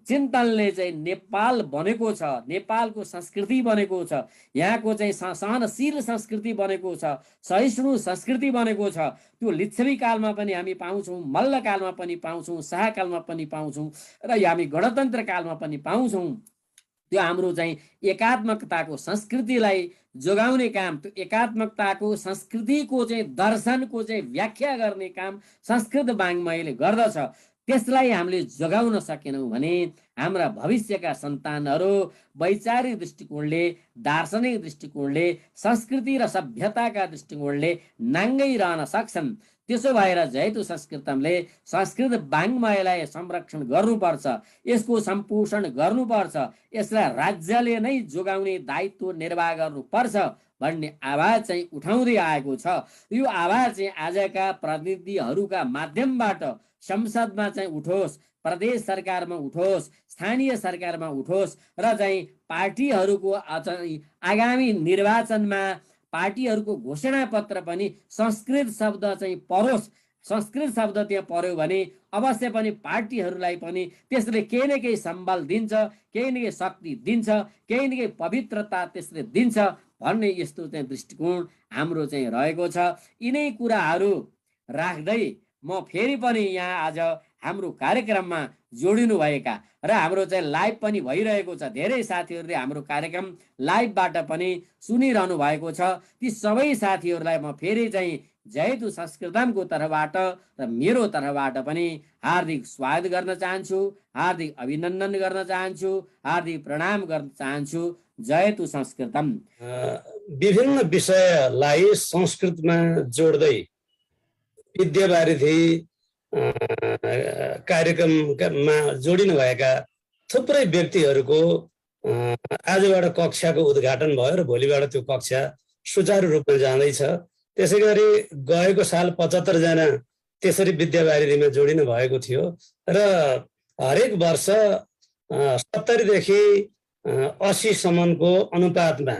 चिन्तनले चाहिँ नेपाल बनेको छ, नेपालको संस्कृति बनेको छ, यहाँको चाहिँ सहनशील संस्कृति बनेको छ, सहिष्णु संस्कृति बनेको छ, त्यो लिच्छवी कालमा पनि हामी पाउँछौँ, मल्ल कालमा पनि पाउँछौँ, शाहकालमा पनि पाउँछौँ र हामी गणतन्त्र कालमा पनि पाउँछौँ। त्यो हाम्रो चाहिँ एकात्मकताको संस्कृतिलाई जोगाउने काम, त्यो एकात्मकताको संस्कृतिको चाहिँ दर्शनको चाहिँ व्याख्या गर्ने काम संस्कृत वाङ्मयले गर्दछ। त्यसलाई हामीले जोगाउन सकेनौँ भने हाम्रा भविष्यका सन्तानहरू वैचारिक दृष्टिकोणले, दार्शनिक दृष्टिकोणले, संस्कृति र सभ्यताका दृष्टिकोणले नाङ्गै रहन सक्छन्। त्यसो भएर जयतु संस्कृतमले संस्कृत वाङ्मयलाई संरक्षण गर्नुपर्छ, यसको सम्पोषण गर्नुपर्छ, यसलाई राज्यले नै जोगाउने दायित्व निर्वाह गर्नुपर्छ भन्ने आवाज चाहिँ उठाउँदै आएको छ। यो आवाज चाहिँ आजका प्रतिनिधिहरूका माध्यमबाट संसदमा चाहिँ उठोस्, प्रदेश सरकारमा उठोस्, स्थानीय सरकारमा उठोस् र चाहिँ पार्टीहरूको आगामी निर्वाचनमा पार्टीहरूको घोषणा पत्र पनि संस्कृत शब्द चाहिँ परोस्। संस्कृत शब्द त्यहाँ पर्यो भने अवश्य पनि पार्टीहरूलाई पनि त्यसले केही न केही सम्बल दिन्छ, केही न केही शक्ति दिन्छ, केही न केही पवित्रता त्यसले दिन्छ भन्ने यस्तो चाहिँ दृष्टिकोण हाम्रो चाहिँ रहेको छ। यिनै कुराहरू राख्दै म फेरि पनि यहाँ आज हाम्रो कार्यक्रममा जोडिनु भएका र हाम्रो चाहिँ लाइभ पनि भइरहेको छ, धेरै साथीहरूले हाम्रो कार्यक्रम लाइभबाट पनि सुनिरहनु भएको छ। ती सबै साथीहरूलाई म फेरि चाहिँ जयतु संस्कृतमको तर्फबाट र मेरो तर्फबाट पनि हार्दिक स्वागत गर्न चाहन्छु, हार्दिक अभिनन्दन गर्न चाहन्छु, हार्दिक प्रणाम गर्न चाहन्छु। जयतु संस्कृतम। विभिन्न विषयलाई संस्कृतमा जोड्दै विद्यावारिधि कार्यक्रममा जोडिनु भएका थुप्रै व्यक्तिहरूको आजबाट कक्षाको उद्घाटन भयो र भोलिबाट त्यो कक्षा सुचारू रूपमा जाँदैछ। त्यसै गरी गएको साल 75 जना त्यसरी विद्यावारिधीमा जोडिनु भएको थियो र हरेक वर्ष 70 देखि 80 सम्मको अनुपातमा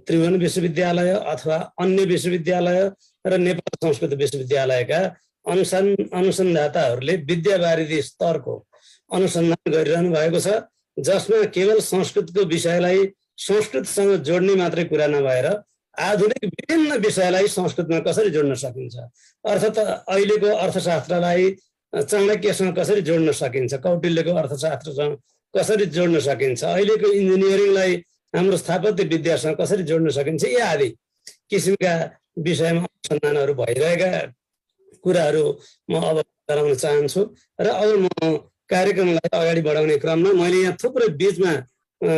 त्रिभुवन विश्वविद्यालय अथवा अन्य विश्वविद्यालय र नेपाल संस्कृत विश्वविद्यालयका अनुसन्धाताहरूले विद्यावारिधी स्तरको अनुसन्धान गरिरहनु भएको छ, जसमा केवल संस्कृतको विषयलाई संस्कृतसँग जोड्ने मात्रै कुरा नभएर आधुनिक विभिन्न विषयलाई संस्कृतमा कसरी जोड्न सकिन्छ, अर्थात् अहिलेको अर्थशास्त्रलाई चाणक्यसँग कसरी जोड्न सकिन्छ, कौटिल्यको अर्थशास्त्रसँग कसरी जोड्न सकिन्छ, अहिलेको इन्जिनियरिङलाई हाम्रो स्थापत्य विद्यासँग कसरी जोड्न सकिन्छ, यी आदि किसिमका विषयमा अनुसन्धानहरू भइरहेका कुराहरू म अब गराउन चाहन्छु। र अब म कार्यक्रमलाई अगाडि बढाउने क्रममा मैले यहाँ थुप्रै बीचमा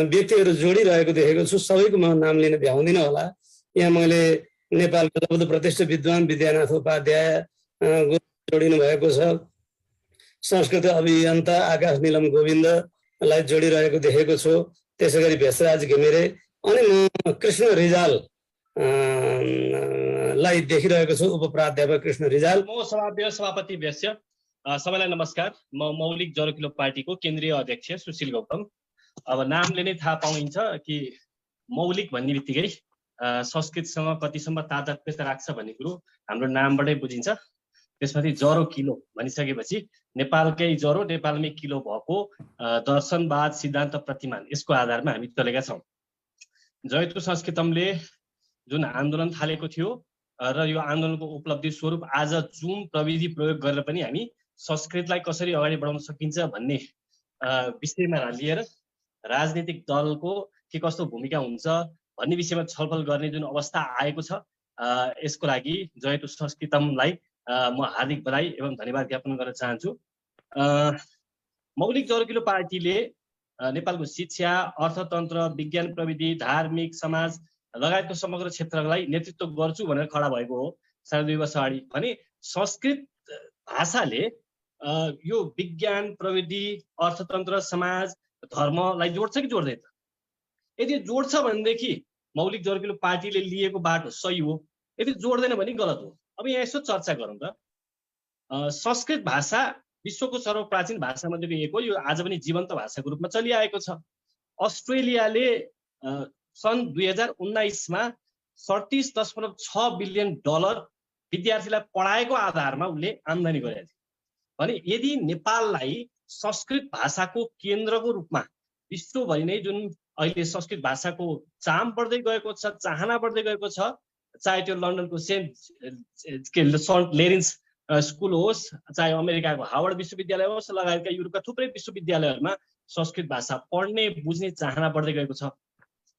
व्यक्तिहरू जोडिरहेको देखेको छु। सबैको म नाम लिन भ्याउँदिनँ होला। यहाँ मैले नेपालको लब्ध प्रतिष्ठित विद्वान विद्यानाथ उपाध्याय जोडिनु भएको छ, संस्कृत अभियन्ता आकाश निलम गोविन्दलाई जोडिरहेको देखेको छु, त्यसै गरी भेषराज घिमिरे, अनि म कृष्ण रिजाल लाई देखिरहेको छु, उपप्राध्यापक कृष्ण रिजाल। म सभापति व्यस्य। सबैलाई नमस्कार। म मौलिक जरोकिलो पार्टीको केन्द्रीय अध्यक्ष सुशील गौतम। अब नामले नै थाहा पाइन्छ कि मौलिक भन्ने बित्तिकै संस्कृतसँग कतिसम्म तादात्म्यता राख्छ भन्ने कुरो हाम्रो नामबाटै बुझिन्छ। त्यसपछि जरो किलो भनिसकेपछि नेपालकै जरो नेपालमै किलो भएको दर्शनवाद सिद्धान्त प्रतिमान यसको आधारमा हामी चलेका छौँ। जयतु संस्कृतमले जुन आन्दोलन थालेको थियो र यो आन्दोलनको उपलब्धि स्वरूप आज जुन प्रविधि प्रयोग गरेर पनि हामी संस्कृतलाई कसरी अगाडि बढाउन सकिन्छ भन्ने विषयमा लिएर राजनीतिक दलको के कस्तो भूमिका हुन्छ भन्ने विषयमा छलफल गर्ने जुन अवस्था आएको छ, यसको लागि जयतु संस्कृतमलाई म हार्दिक बधाई एवं धन्यवाद ज्ञापन गर्न चाहन्छु। मौलिक जरोकिलो पार्टीले नेपालको शिक्षा, अर्थतन्त्र, विज्ञान प्रविधि, धार्मिक, समाज लगायतको समग्र क्षेत्रलाई नेतृत्व गर्छु भनेर खडा भएको हो 2.5 वर्ष अगाडि। भने संस्कृत भाषाले यो विज्ञान प्रविधि, अर्थतन्त्र, समाज, धर्मलाई जोड्छ कि जोड्दैन? यदि जोड्छ भनेदेखि मौलिक जरोकिलो पार्टीले लिएको बाटो सही हो, यदि जोड्दैन भने गलत हो। अब यहाँ यसो चर्चा गरौँ त। संस्कृत भाषा विश्वको सर्वप्राचीन भाषा मध्येको एक हो। यो आज पनि जीवन्त भाषाको रूपमा चलिआएको छ। अस्ट्रेलियाले सन् 2019 मा $37.6 बिलियन विद्यार्थीलाई पढाएको आधारमा उसले आम्दानी गरेको थियो। भने यदि नेपाललाई संस्कृत भाषाको केन्द्रको रूपमा विश्वभरि नै जुन अहिले संस्कृत भाषाको चाम बढ्दै गएको छ, चाहना बढ्दै गएको छ, चाहे त्यो लन्डनको सेन्ट लेरेन्स स्कुल होस्, चाहे अमेरिकाको हार्वर्ड विश्वविद्यालय होस्, लगायतका युरोपका थुप्रै विश्वविद्यालयहरूमा संस्कृत भाषा पढ्ने बुझ्ने चाहना बढ्दै गएको छ।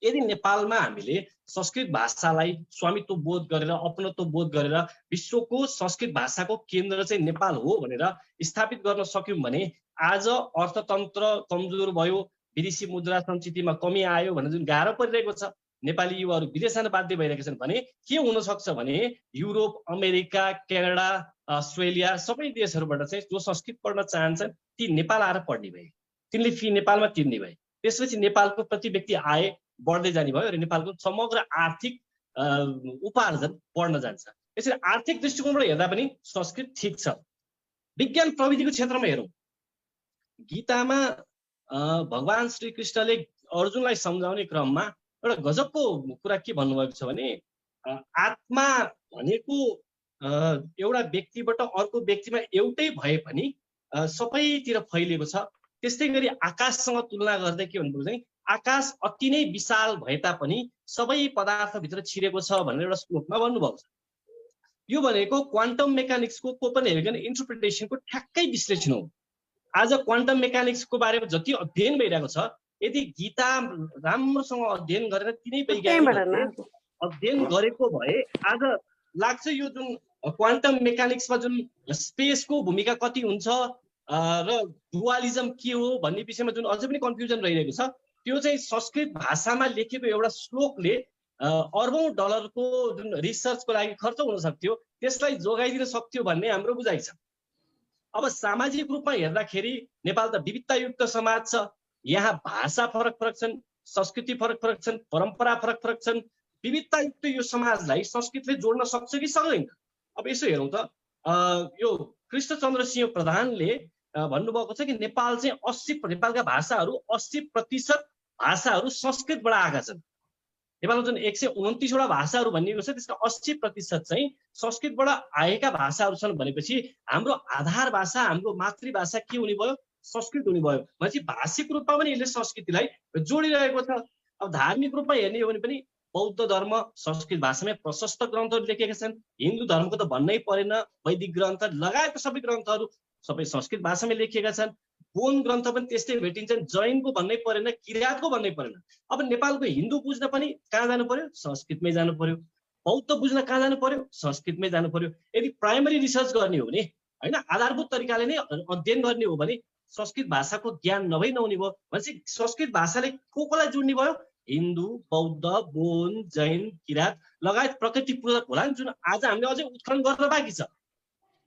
यदि नेपालमा हामीले संस्कृत भाषालाई स्वामित्व बोध गरेर अपनत्व बोध गरेर विश्वको संस्कृत भाषाको केन्द्र चाहिँ नेपाल हो भनेर स्थापित गर्न सक्यौँ भने आज अर्थतन्त्र कमजोर भयो, विदेशी मुद्रा सञ्चितमा कमी आयो भनेर जुन गाह्रो परिरहेको छ, नेपाली युवाहरू विदेश जान बाध्य भइरहेका छन् भने के हुन सक्छ भने युरोप, अमेरिका, क्यानाडा, अस्ट्रेलिया सबै देशहरूबाट चाहिँ जो संस्कृत पढ्न चाहन्छन् ती नेपाल आएर पढ्ने भए, तिनले फी नेपालमा तिर्ने भए, त्यसपछि नेपालको प्रति व्यक्ति आय बढ्दै जाने भयो र नेपालको समग्र आर्थिक उपार्जन बढ्न जान्छ। यसरी आर्थिक दृष्टिकोणबाट हेर्दा पनि संस्कृत ठिक छ। विज्ञान प्रविधिको क्षेत्रमा हेरौँ, गीतामा भगवान श्री कृष्णले अर्जुनलाई सम्झाउने क्रममा एउटा गजबको कुरा के भन्नुभएको छ भने आत्मा भनेको एउटा व्यक्तिबाट अर्को व्यक्तिमा एउटै भए पनि सबैतिर फैलिएको छ। त्यस्तै गरी आकाशसँग तुलना गर्दै के भन्नुभयो चाहिँ आकाश अति नै विशाल भए तापनि सबै पदार्थभित्र छिरेको छ भनेर एउटा श्लोकमा भन्नुभएको छ। यो भनेको क्वान्टम मेकानिक्सको कोपनहेगन इन्टरप्रिटेसनको ठ्याक्कै विश्लेषण हो। आज क्वान्टम मेकानिक्सको बारेमा जति अध्ययन भइरहेको छ, यदि गीता राम्रोसँग अध्ययन गरेर तिनै वैज्ञानिकहरूले अध्ययन गरेको भए आज लाग्छ यो जुन क्वान्टम मेकानिक्समा जुन स्पेसको भूमिका कति हुन्छ र डुअलिजम के हो भन्ने विषयमा जुन अझै पनि कन्फ्युजन रहिरहेको छ, त्यो चाहिँ संस्कृत भाषामा लेखेको एउटा श्लोकले अर्बौं डलरको जुन रिसर्चको लागि खर्च हुन सक्थ्यो त्यसलाई जोगाइदिन सक्थ्यो भन्ने हाम्रो बुझाइ छ। अब सामाजिक रूपमा हेर्दाखेरि नेपाल त विविधतायुक्त समाज छ। यहाँ भाषा फरक फरक छन्, संस्कृति फरक फरक छन्, परम्परा फरक फरक छन्। विविधतायुक्त यो समाजलाई संस्कृतले जोड्न सक्छ कि सक्दैन? अब यसो हेरौँ त, यो कृष्णचन्द्र सिंह प्रधानले भन्नुभएको छ कि नेपाल चाहिँ 80 नेपालका भाषाहरू 80% भाषाहरू संस्कृतबाट आएका छन्। नेपालमा जुन 129 वटा भाषाहरू भनिएको छ त्यसका 80% चाहिँ संस्कृतबाट आएका भाषाहरू छन् भनेपछि हाम्रो आधार भाषा, हाम्रो मातृभाषा के हुने भयो? संस्कृत हुने भयो। भनेपछि भाषिक रूपमा पनि यसले संस्कृतिलाई जोडिरहेको छ। अब धार्मिक रूपमा हेर्ने हो भने पनि बौद्ध धर्म संस्कृत भाषामै प्रशस्त ग्रन्थहरू लेखेका छन्। हिन्दू धर्मको त भन्नै परेन, वैदिक ग्रन्थ लगायतका सबै ग्रन्थहरू सबै संस्कृत भाषामै लेखिएका छन्। बोन ग्रन्थ पनि त्यस्तै भेटिन्छन्। जैनको भन्नै परेन, किराँतको भन्नै परेन। अब नेपालको हिन्दू बुझ्न पनि कहाँ जानु पर्यो? संस्कृतमै जानु पर्यो। बौद्ध बुझ्न कहाँ जानु पर्यो? संस्कृतमै जानु पर्यो। यदि प्राइमरी रिसर्च गर्ने हो भने, होइन, आधारभूत तरिकाले नै अध्ययन गर्ने हो भने संस्कृत भाषाको ज्ञान नभई नहुने भयो। भनेपछि संस्कृत भाषाले कोलाई जोड्ने भयो? हिन्दू, बौद्ध, बोन, जैन, किराँत लगायत प्रकृति पूजक होला नि, जुन आज हामीले अझै उत्खनन गर्न बाँकी छ।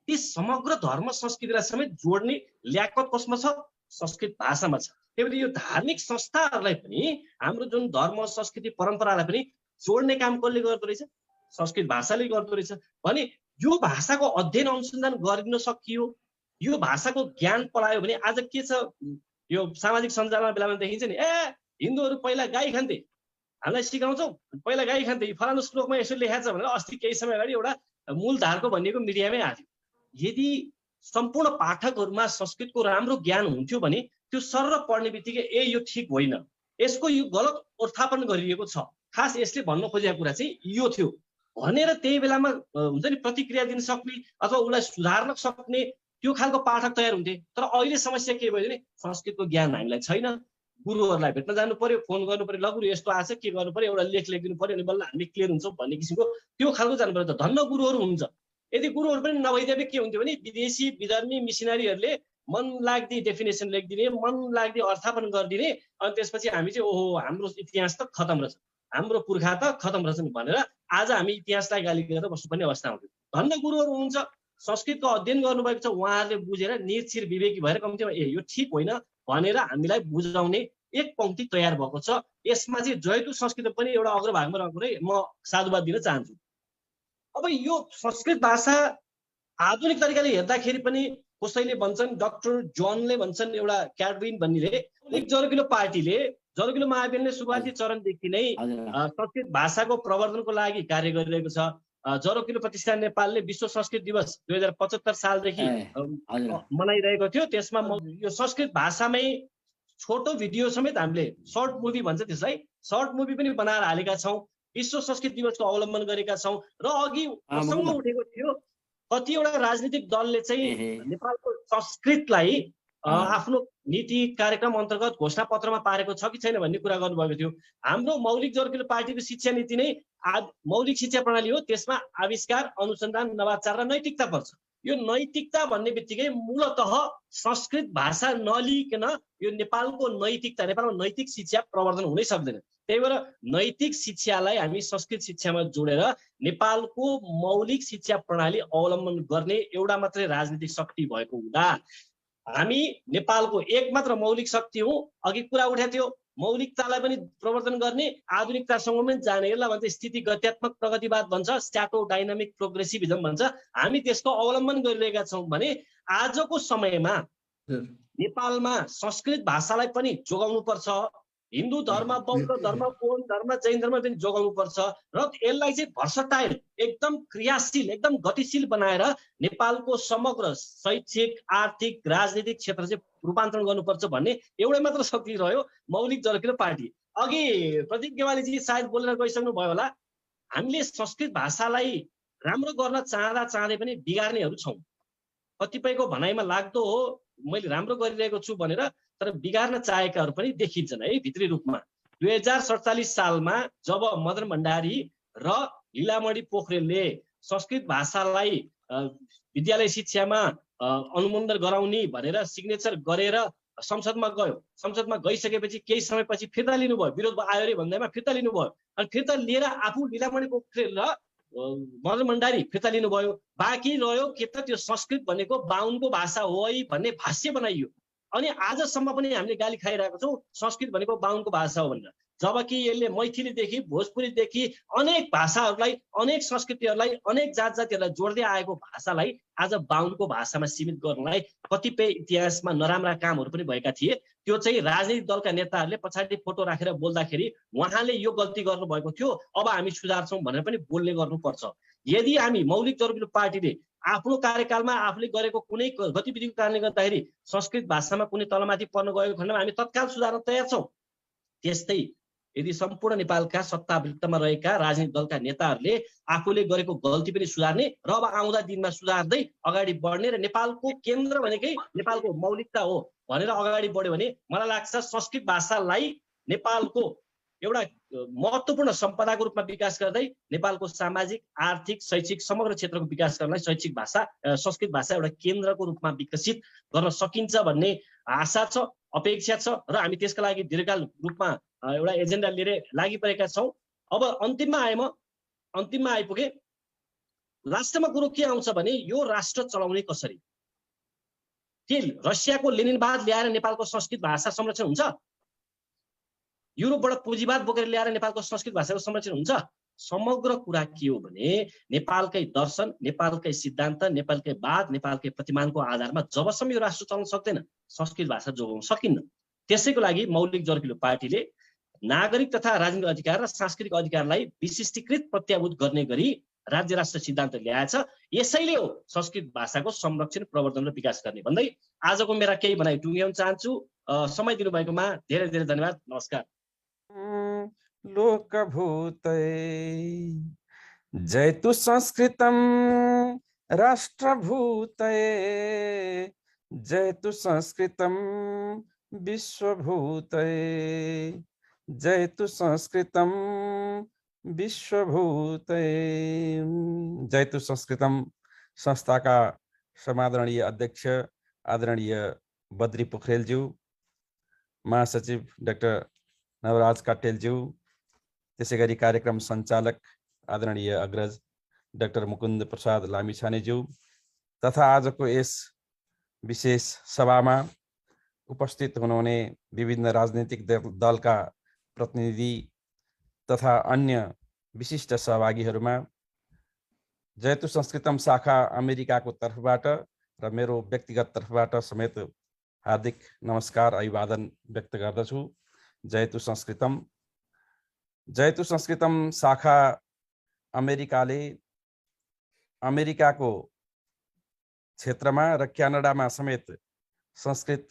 ती समग्र धर्म संस्कृतिलाई समेत जोड्ने ल्याकत कसमा छ? संस्कृत भाषामा छ। त्यही भएर यो धार्मिक संस्थाहरूलाई पनि, हाम्रो जुन धर्म संस्कृति परम्परालाई पनि जोड्ने काम कसले गर्दो रहेछ? संस्कृत भाषाले गर्दो रहेछ। भने यो भाषाको अध्ययन अनुसन्धान गरिन सकियो, यो भाषाको ज्ञान पढायो भने आज के छ? यो सामाजिक सञ्जालमा बेलामा देखिन्छ नि, हिन्दूहरू पहिला गाई खान्थे, हामीलाई सिकाउँछौ पहिला गाई खान्थे, फलानु श्लोकमा यसो लेखाएको छ भनेर अस्ति केही समय अगाडि एउटा मूलधारको भनिएको मिडियामै आयो। यदि सम्पूर्ण पाठकहरूमा संस्कृतको राम्रो ज्ञान हुन्थ्यो भने त्यो सरर पढ्ने बित्तिकै यो ठिक होइन, यसको यो गलत उत्थापन गरिएको छ, खास यसले भन्न खोजेको कुरा चाहिँ यो थियो भनेर त्यही बेलामा हुन्छ नि प्रतिक्रिया दिन सक्ने अथवा उसलाई सुधार्न सक्ने त्यो खालको पाठक तयार हुन्थे। तर अहिले समस्या के भयो भने संस्कृतको ज्ञान हामीलाई छैन। गुरुहरूलाई भेट्न जानु पर्यो, फोन गर्नु पर्यो, ल गुरु यस्तो आछ के गर्नु पर्यो, एउटा लेख लेखिदिनु पर्यो अनि बल्ल हामी क्लियर हुन्छौँ भन्ने किसिमको त्यो खालको जानु पर्यो। त धन्न गुरुहरू हुनुहुन्छ। यदि गुरुहरू पनि नभइदिए के हुन्थ्यो भने विदेशी विधर्मी मिसनरीहरूले मन लाग्दी डेफिनेसन लेखिदिने, मन लाग्दी अर्थापन गरिदिने, अनि त्यसपछि हामी चाहिँ ओहो हाम्रो इतिहास त खतम रहेछ, हाम्रो पुर्खा त खतम रहेछन् भनेर आज हामी इतिहासलाई गाली गरेर बस्नुपर्ने अवस्था आउँथ्यो। धन्न गुरुहरू हुनुहुन्छ, संस्कृतको अध्ययन गर्नुभएको छ, उहाँहरूले बुझेर निर्छिर विवेकी भएर कम्तीमा यो ठिक होइन भनेर हामीलाई बुझाउने एक पंक्ति तयार भएको छ। यसमा चाहिँ जयतु संस्कृत पनि एउटा अग्रभागमा रहेकोले म साधुवाद दिन चाहन्छु। अब यो संस्कृत भाषा आधुनिक तरिकाले हेर्दाखेरि पनि कसैले भन्छन्, डाक्टर जोनले भन्छन्, एउटा क्याडविन भन्नेले, एक जरकिलो पार्टीले, जरकिलो महाभियानले सुरुवाती चरणदेखि नै संस्कृत भाषाको प्रवर्धनको लागि कार्य गरिरहेको छ। जरकिलो प्रतिष्ठान नेपालले विश्व संस्कृत दिवस 2075 सालदेखि मनाइरहेको थियो। त्यसमा यो संस्कृत भाषामै छोटो भिडियो समेत हामीले सर्ट मुभी भन्छ त्यसलाई, सर्ट मुभी पनि बनाएर हालेका छौँ। विश्व संस्कृत दिवसको अवलम्बन गरेका छौँ र अघि प्रसङ्ग उठेको थियो कतिवटा राजनीतिक दलले चाहिँ नेपालको संस्कृतलाई आफ्नो नीति कार्यक्रम अन्तर्गत घोषणा पत्रमा पारेको छ कि छैन भन्ने कुरा गर्नुभएको थियो। हाम्रो मौलिक जरकिलो पार्टीको शिक्षा नीति नै मौलिक शिक्षा प्रणाली हो। त्यसमा आविष्कार, अनुसन्धान, नवाचार र नैतिकता पर्छ। यो नैतिकता भन्ने बित्तिकै मूलतः संस्कृत भाषा नलिकन यो नेपालको नैतिकता, नेपालमा नैतिक शिक्षा प्रवर्धन हुनै सक्दैन। त्यही भएर नैतिक शिक्षालाई हामी संस्कृत शिक्षामा जोडेर नेपालको मौलिक शिक्षा प्रणाली अवलम्बन गर्ने एउटा मात्रै राजनीतिक शक्ति भएको हुँदा हामी नेपालको एकमात्र मौलिक शक्ति हौँ। अघि कुरा उठेको थियो मौलिकतालाई पनि प्रवर्धन गर्ने, आधुनिकतासँग पनि जाने, यसलाई भन्छ स्थितिगत्यात्मक प्रगतिवाद भन्छ, स्ट्याटो डाइनामिक प्रोग्रेसिभिजम भन्छ। हामी त्यसको अवलम्बन गरिरहेका छौँ भने आजको समयमा नेपालमा संस्कृत भाषालाई पनि जोगाउनु पर्छ। हिन्दू धर्म, बौद्ध धर्म, बोन धर्म, जैन धर्म पनि जोगाउनु पर्छ र यसलाई चाहिँ भर्सटाइल, एकदम क्रियाशील, एकदम गतिशील बनाएर नेपालको समग्र शैक्षिक, आर्थिक, राजनीतिक क्षेत्र चाहिँ रूपान्तरण गर्नुपर्छ भन्ने एउटै मात्र शक्ति रह्यो, मौलिक जरकिलो पार्टी। अघि प्रदीप गेवालीजी सायद बोलेर गइसक्नु भयो होला। हामीले संस्कृत भाषालाई राम्रो गर्न चाहँदै पनि बिगार्नेहरू छौँ। कतिपयको भनाइमा लाग्दो हो मैले राम्रो गरिरहेको छु भनेर, तर बिगार्न चाहेकाहरू पनि देखिन्छन् है भित्री रूपमा। 2047 सालमा जब मदन भण्डारी र लीलामणि पोखरेलले संस्कृत भाषालाई विद्यालय शिक्षामा अनुमोदन गराउने भनेर सिग्नेचर गरेर संसदमा गयो, संसदमा गइसकेपछि केही समयपछि फिर्ता लिनुभयो, विरोध आयो अरे भन्दैमा फिर्ता लिनुभयो। अनि फिर्ता लिएर आफू लीलामणि पोखरेल र मदन भण्डारी फिर्ता लिनुभयो। बाँकी रह्यो के त त्यो संस्कृत भनेको बाहुनको भाषा हो है भन्ने भाष्य बनाइयो। अनि आजसम्म पनि हामीले गाली खाइरहेको छौँ संस्कृत भनेको बाहुनको भाषा हो भनेर, जबकि यसले मैथिलीदेखि भोजपुरीदेखि अनेक भाषाहरूलाई, अनेक संस्कृतिहरूलाई, अनेक जात जातिहरूलाई जोड्दै आएको भाषालाई आज बाहुनको भाषामा सीमित गर्नलाई कतिपय इतिहासमा नराम्रा कामहरू पनि भएका थिए। त्यो चाहिँ राजनीतिक दलका नेताहरूले पछाडि फोटो राखेर बोल्दाखेरि उहाँले यो गल्ती गर्नुभएको थियो, अब हामी सुधार्छौँ भनेर पनि बोल्ने गर्नुपर्छ। यदि हामी मौलिक जरुरी पार्टीले आफ्नो कार्यकालमा आफूले गरेको कुनै गतिविधिको कारणले गर्दाखेरि संस्कृत भाषामा कुनै तलमाथि पर्न गएको खण्डमा हामी तत्काल सुधार्न तयार छौँ। त्यस्तै यदि सम्पूर्ण नेपालका सत्तावृत्तमा रहेका राजनीतिक दलका नेताहरूले आफूले गरेको गल्ती पनि सुधार्ने र अब आउँदा दिनमा सुधार्दै अगाडि बढ्ने र नेपालको केन्द्र भनेकै नेपालको मौलिकता हो भनेर अगाडि बढ्यो भने मलाई लाग्छ संस्कृत भाषालाई नेपालको एउटा महत्त्वपूर्ण सम्पदाको रूपमा विकास गर्दै नेपालको सामाजिक, आर्थिक, शैक्षिक समग्र क्षेत्रको विकास गर्नलाई शैक्षिक भाषा संस्कृत भाषा एउटा केन्द्रको रूपमा विकसित गर्न सकिन्छ भन्ने आशा छ, अपेक्षा छ र हामी त्यसका लागि दीर्घकाल रूपमा एउटा एजेन्डा लिएर लागिपरेका छौँ। अब अन्तिममा आइपुगे। लास्टमा कुरो के आउँछ भने यो राष्ट्र चलाउने कसरी? के रसियाको लेनिनवाद ल्याएर नेपालको संस्कृत भाषा संरक्षण हुन्छ? युरोपबाट पुँजीवाद बोकेर ल्याएर नेपालको संस्कृत भाषाको संरक्षण हुन्छ? समग्र कुरा के हो भने नेपालकै दर्शन, नेपालकै सिद्धान्त, नेपालकै वाद, नेपालकै प्रतिमानको आधारमा जबसम्म यो राष्ट्र चल्न सक्दैन संस्कृत भाषा जोगाउन सकिन्न। त्यसैको लागि मौलिक जर्किलो पार्टीले नागरिक तथा राजनीतिक अधिकार र सांस्कृतिक अधिकारलाई विशिष्टीकृत प्रत्याभूत गर्ने गरी राज्य राष्ट्र सिद्धान्त ल्याएछ। यसैले हो संस्कृत भाषाको संरक्षण, प्रवर्धन र विकास गर्ने भन्दै आजको मेरा केही भनाइ टुङ्ग्याउन चाहन्छु। समय दिनुभएकोमा धेरै धेरै धन्यवाद। नमस्कार। लोकभूतये जयतु संस्कृतं राष्ट्रभूतये जयतु संस्कृतं विश्वभूतये जयतु संस्कृतं विश्वभूतये। जयतु संस्कृतं संस्थाका समादरणीय अध्यक्ष आदरणीय बद्री पोखरेलज्यू, महासचिव डाक्टर नवराज काटेलज्यू, त्यसै गरी कार्यक्रम सञ्चालक आदरणीय अग्रज डाक्टर मुकुन्द प्रसाद लामिछानेज्यू तथा आजको यस विशेष सभामा उपस्थित हुनुहुने विभिन्न राजनीतिक दलका प्रतिनिधि तथा अन्य विशिष्ट सहभागीहरूमा जयतु संस्कृतम शाखा अमेरिकाको तर्फबाट र मेरो व्यक्तिगत तर्फबाट समेत हार्दिक नमस्कार अभिवादन व्यक्त गर्दछु। जयतु संस्कृतम शाखा अमेरिकाले अमेरिकाको क्षेत्रमा र क्यानाडामा समेत संस्कृत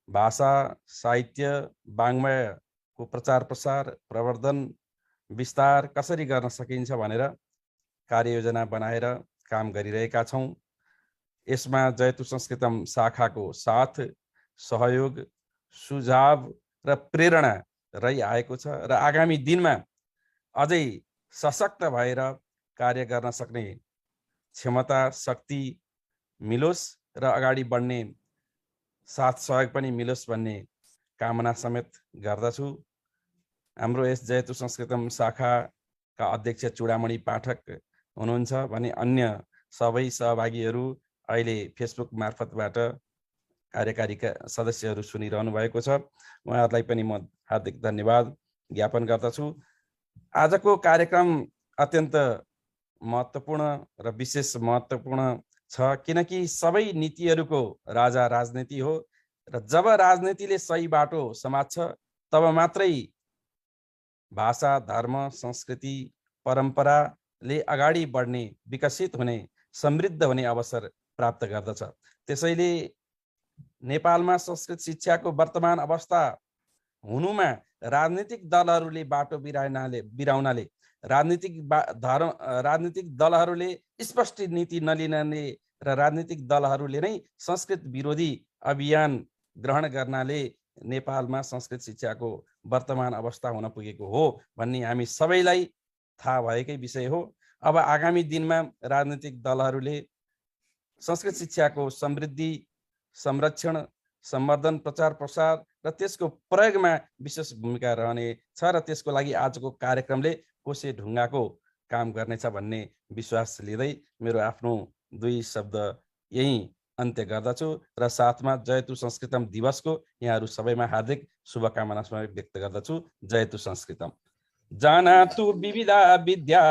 भाषा, साहित्य, वाङ्मयको प्रचार प्रसार, प्रवर्धन, विस्तार कसरी गर्न सकिन्छ भनेर कार्ययोजना बनाएर काम गरिरहेका छौँ। यसमा जयतु संस्कृतम शाखाको साथ, सहयोग, सुझाव र प्रेरणा रहिआएको छ र आगामी दिनमा अझै सशक्त भएर कार्य गर्न सक्ने क्षमता, शक्ति मिलोस् र अगाडि बढ्ने साथ सहयोग पनि मिलोस् भन्ने कामना समेत गर्दछु। हाम्रो यस जयतु संस्कृतम शाखाका अध्यक्ष चूडामणि पाठक हुनुहुन्छ भने अन्य सबै सहभागीहरू अहिले फेसबुक मार्फतबाट कार्यकारी सदस्यहरू सुनिरहनु भएको छ। उहाँहरूलाई पनि म हार्दिक धन्यवाद ज्ञापन गर्दछु। आजको कार्यक्रम अत्यन्त महत्त्वपूर्ण र विशेष महत्त्वपूर्ण छ किनकि सबै नीतिहरूको राजा राजनीति हो र जब राजनीतिले सही बाटो समात्छ तब मात्रै भाषा, धर्म, संस्कृति, परम्पराले अगाडि बढ्ने, विकसित हुने, समृद्ध हुने अवसर प्राप्त गर्दछ। त्यसैले नेपालमा संस्कृत शिक्षाको वर्तमान अवस्था हुनुमा राजनीतिक दलहरूले बाटो बिराउनाले राजनीतिक दलहरूले स्पष्ट नीति नलिनाले र राजनीतिक दलहरूले नै संस्कृत विरोधी अभियान ग्रहण गर्नाले नेपालमा संस्कृत शिक्षाको वर्तमान अवस्था हुन पुगेको हो भन्ने हामी सबैलाई थाहा भएकै विषय हो। अब आगामी दिनमा राजनीतिक दलहरूले संस्कृत शिक्षाको समृद्धि, संरक्षण, सम्वर्धन, प्रचार प्रसार र त्यसको प्रयोगमा विशेष भूमिका रहने छ र त्यसको लागि आजको कार्यक्रमले कोसे ढुङ्गाको काम गर्नेछ भन्ने विश्वास लिँदै मेरो आफ्नो 2 शब्द यही अन्त्य गर्दछु र साथमा जयतु संस्कृतम दिवसको यहाँहरू सबैमा हार्दिक शुभकामना व्यक्त गर्दछु। जयतु संस्कृतम। जानातु विविधा विद्या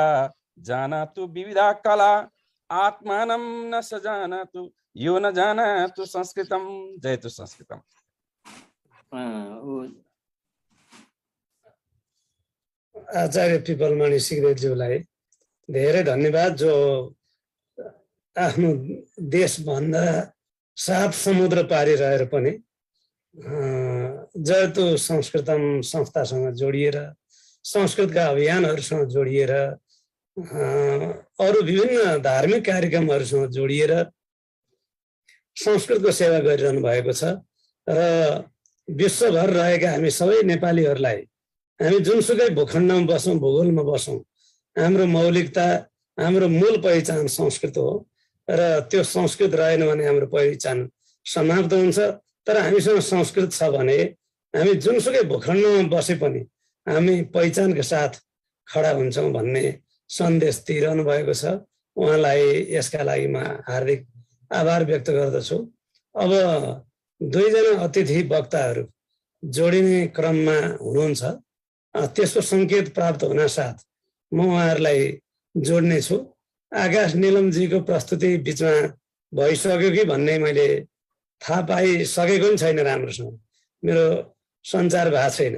जानातु विविधा कला आत्मानं न सजानातु यो न जानातु संस्कृतम। जयतु संस्कृतम। आचार्य पिपलमणि सिग्देलज्यूलाई धेरै धन्यवाद, जो आफ्नो देशभन्दा 7 समुद्र पारी रहेर पनि जयतु संस्कृतम संस्थासँग जोडिएर, संस्कृतका अभियानहरूसँग जोडिएर, अरू विभिन्न धार्मिक कार्यक्रमहरूसँग जोडिएर संस्कृतको सेवा गरिरहनु भएको छ र विश्वभर रहेका हामी सबै नेपालीहरूलाई, हामी जुनसुकै भूखण्डमा बसौँ, भूगोलमा बसौँ, हाम्रो मौलिकता, हाम्रो मूल पहिचान संस्कृत हो र त्यो संस्कृत रहेन भने हाम्रो पहिचान समाप्त हुन्छ। तर हामीसँग संस्कृत छ भने हामी जुनसुकै भूखण्डमा बसे पनि हामी पहिचानका साथ खडा हुन्छौँ भन्ने सन्देश दिइरहनु भएको छ। उहाँलाई यसका लागि म हार्दिक आभार व्यक्त गर्दछु। अब 2 जना अतिथि वक्ताहरू जोडिने क्रममा हुनुहुन्छ, त्यसको सङ्केत प्राप्त हुनासाथ म उहाँहरूलाई जोड्ने छु। आकाश निलमजीको प्रस्तुति बिचमा भइसक्यो कि भन्ने मैले थाहा पाइसकेको पनि छैन, राम्रोसँग मेरो सञ्चार भएको छैन।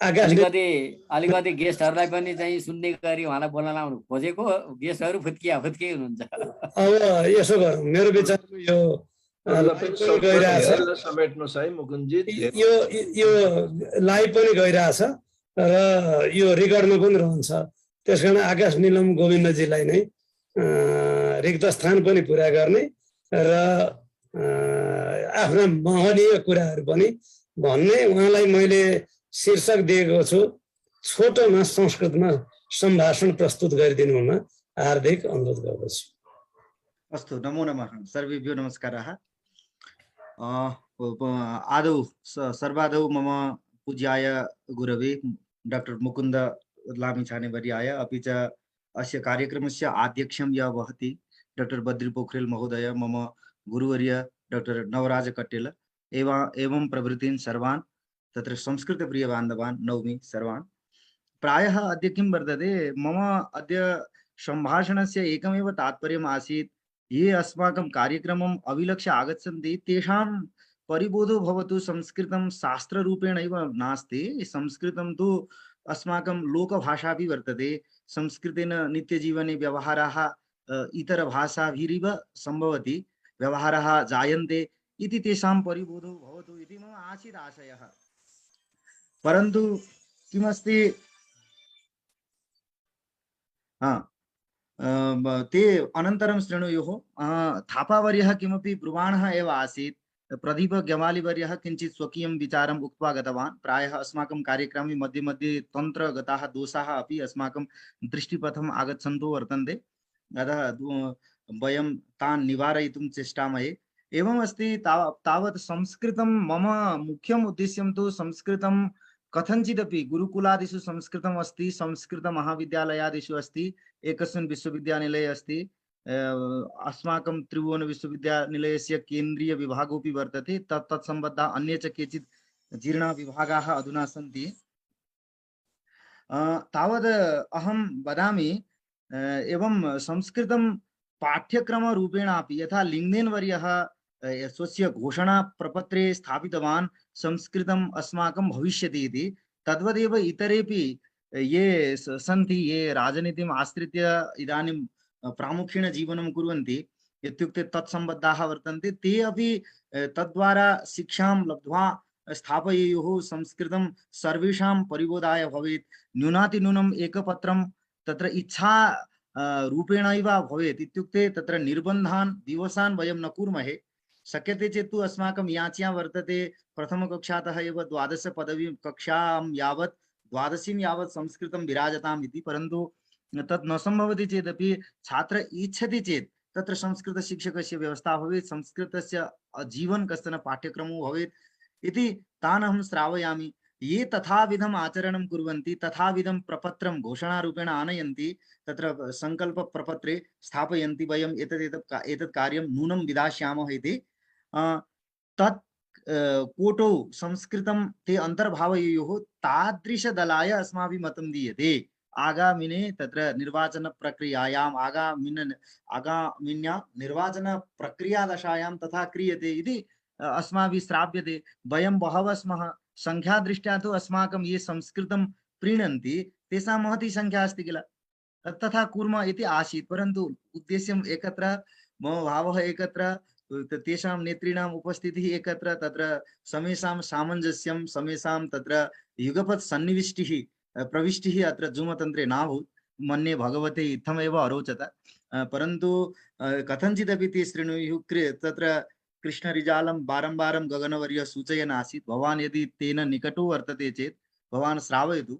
आकाश अलिकति गेस्टहरूलाई पनि चाहिँ सुन्ने गरी उहाँलाई बोल्न लाउनु खोजेको, गेस्टहरू फुत्किया हुनुहुन्छ। अब यसो गरौँ, मेरो विचारमा यो गइरहेछ, समेट्नुहोस् है मुकुन्दजी। यो लाइभ पनि गइरहेछ र यो रेकर्डमा पनि रहन्छ। त्यस कारण आकाश निलम गोविन्दजीलाई नै रिक्त स्थान पनि पुरा गर्ने र आफ्ना महनीय कुराहरू पनि भन्ने, उहाँलाई मैले शीर्षक दिएको छु, छोटोमा संस्कृतमा सम्भाषण प्रस्तुत गरिदिनु हुन हार्दिक अनुरोध गर्दछु। अस्तु, नमो नमः, सर्वेभ्यो नमस्कारः। आदौ सर्वादौ मम पूज्याय गुरवे डाक्टर मुकुन्द लामिछानेवर्याय अपि च अस्य कार्यक्रमस्य आध्यक्ष्यं यः वहति डाक्टर बद्री पोखरेल महोदय, मम गुरुवर्य डाक्टर नवराज कट्टेल एवं प्रभृतीन् सर्वान् तत्र संस्कृतप्रिय बान्धवान् नौमि सर्वान्। प्रायः अद्य किं वर्तते, मम अद्य सम्भाषणस्य एकमेव तात्पर्यम् आसीत्, ये अस्माकं कार्यक्रमम् अभिलक्ष्य आगच्छन्ति तेषां परिबोधो भवतु। संस्कृतं शास्त्ररूपेणैव नास्ति, संस्कृतं तु अस्माकं लोकभाषापि वर्तते। संस्कृतेन नित्यजीवने व्यवहाराः इतरभाषाभिरिव सम्भवति, व्यवहाराः जायन्ते इति तेषां परिबोधो भवतु इति मम आसीत् आशयः। परन्तु किमस्ति, ते अनन्तरं शृणुयुः। थापावर्यः किमपि ब्रुवाणः एव आसीत्। प्रदीप गेमालीवर्यः किञ्चित् स्वकीयं विचारम् उक्त्वा गतवान्। प्रायः अस्माकं कार्यक्रमे मध्ये मध्ये तन्त्रगताः दोषाः अपि अस्माकं दृष्टिपथम् आगच्छन्तु वर्तन्ते, अतः वयं तान् निवारयितुं चेष्टामहे। एवमस्ति, तावत् संस्कृतं मम मुख्यम् उद्देश्यं तु संस्कृतं कथञ्चिदपि गुरुकुलादिषु संस्कृतम् अस्ति, संस्कृतमहाविद्यालयादिषु अस्ति, एकस्मिन् विश्वविद्यानिलये अस्ति, अस्माकं त्रिभुवन विश्वविद्यानिलयस्य केन्द्रीय विभागोऽपि वर्तते, तत्सम्बद्धाः अन्ये च केचित् जीर्णाः विभागाः अधुना सन्ति। तावद् अहं वदामि, एवं संस्कृतं पाठ्यक्रमरूपेणापि यथा लिङ्गदेन् वर्यः स्वस्य घोषणाप्रपत्रे स्थापितवान् संस्कृतम् अस्माकं भविष्यति इति, तद्वदेव इतरेपि ये सन्ति, ये राजनीतिम् आश्रित्य इदानीं प्रामुख्येन जीवनं कुर्वन्ति, इत्युक्ते तत्सम्बद्धाः वर्तन्ते, ते अपि तद्वारा शिक्षां लब्ध्वा स्थापयेयुः। संस्कृतं सर्वेषां परिबोधाय भवेत्। न्यूनातिन्यूनम् एकपत्रं तत्र इच्छा रूपेणैव भवेत्, इत्युक्ते तत्र निर्बन्धान् दिवसान् वयं न कुर्महे। शक्यते चेत् तु अस्माकं याच्या वर्तते प्रथमकक्षातः एव 12 पदवी कक्षां यावत्, 12वीं यावत् संस्कृतं विराजताम् इति, परन्तु तत् न सम्भवति चेदपि छात्र इच्छति चेत् तत्र संस्कृतशिक्षकस्य व्यवस्था भवेत्, संस्कृतस्य जीवन कश्चन पाठ्यक्रमो भवेत् इति तान् अहं श्रावयामि। ये तथाविधम् आचरणं कुर्वन्ति तथाविधं प्रपत्रं घोषणारूपेण आनयन्ति तत्र सङ्कल्पप्रपत्रे स्थापयन्ति वयम् एतत् कार्यं नूनं विधास्यामः इति तत् कोटौ संस्कृतं ते अन्तर्भावयुः तादृशदलाय अस्माभिः मतं दीयते आगामिने तत्र निर्वाचनप्रक्रियायाम् आगामिन्यां निर्वाचनप्रक्रियादशायां तथा क्रियते इति अस्माभिः श्राव्यते वयं बहवः स्मः संख्यादृष्ट्या तु अस्माकं ये संस्कृतं प्रीणन्ति तेषां महती संख्या अस्ति किल तथा कुर्मः इति आसीत् परन्तु उद्देश्यम् एकत्र मम भावः एकत्र तेषां नेतॄणाम् उपस्थितिः एकत्र तत्र समेषां सामञ्जस्यं समेषां तत्र युगपत् सन्निविष्टिः प्रविष्टिः अत्र जुमतन्त्रे नाभूत् मन्ये भगवते इत्थमेव अरोचत परन्तु कथञ्चिदपि ते शृणुयुः तत्र कृष्णरिजालं बारम्बारं गगनवर्यः सूचयन् आसीत् भवान् यदि तेन निकटो वर्तते चेत् भवान् श्रावयतु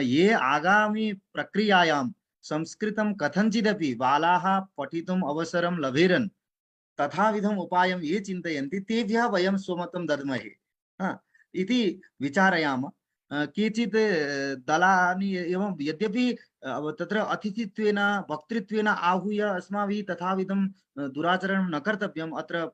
ये आगामी प्रक्रियायां संस्कृतं कथञ्चिदपि बालाः पठितुम् अवसरं लभेरन् तथाविधम् उपायं ये चिन्तयन्ति तेभ्यः वयं स्वमतं दद्महे इति विचारयामः केचित् दलानि एवं यद्यपि तत्र अतिथित्वेन वक्तृत्वेन आहूय अस्माभिः तथाविधं दुराचरणं न कर्तव्यम् अत्र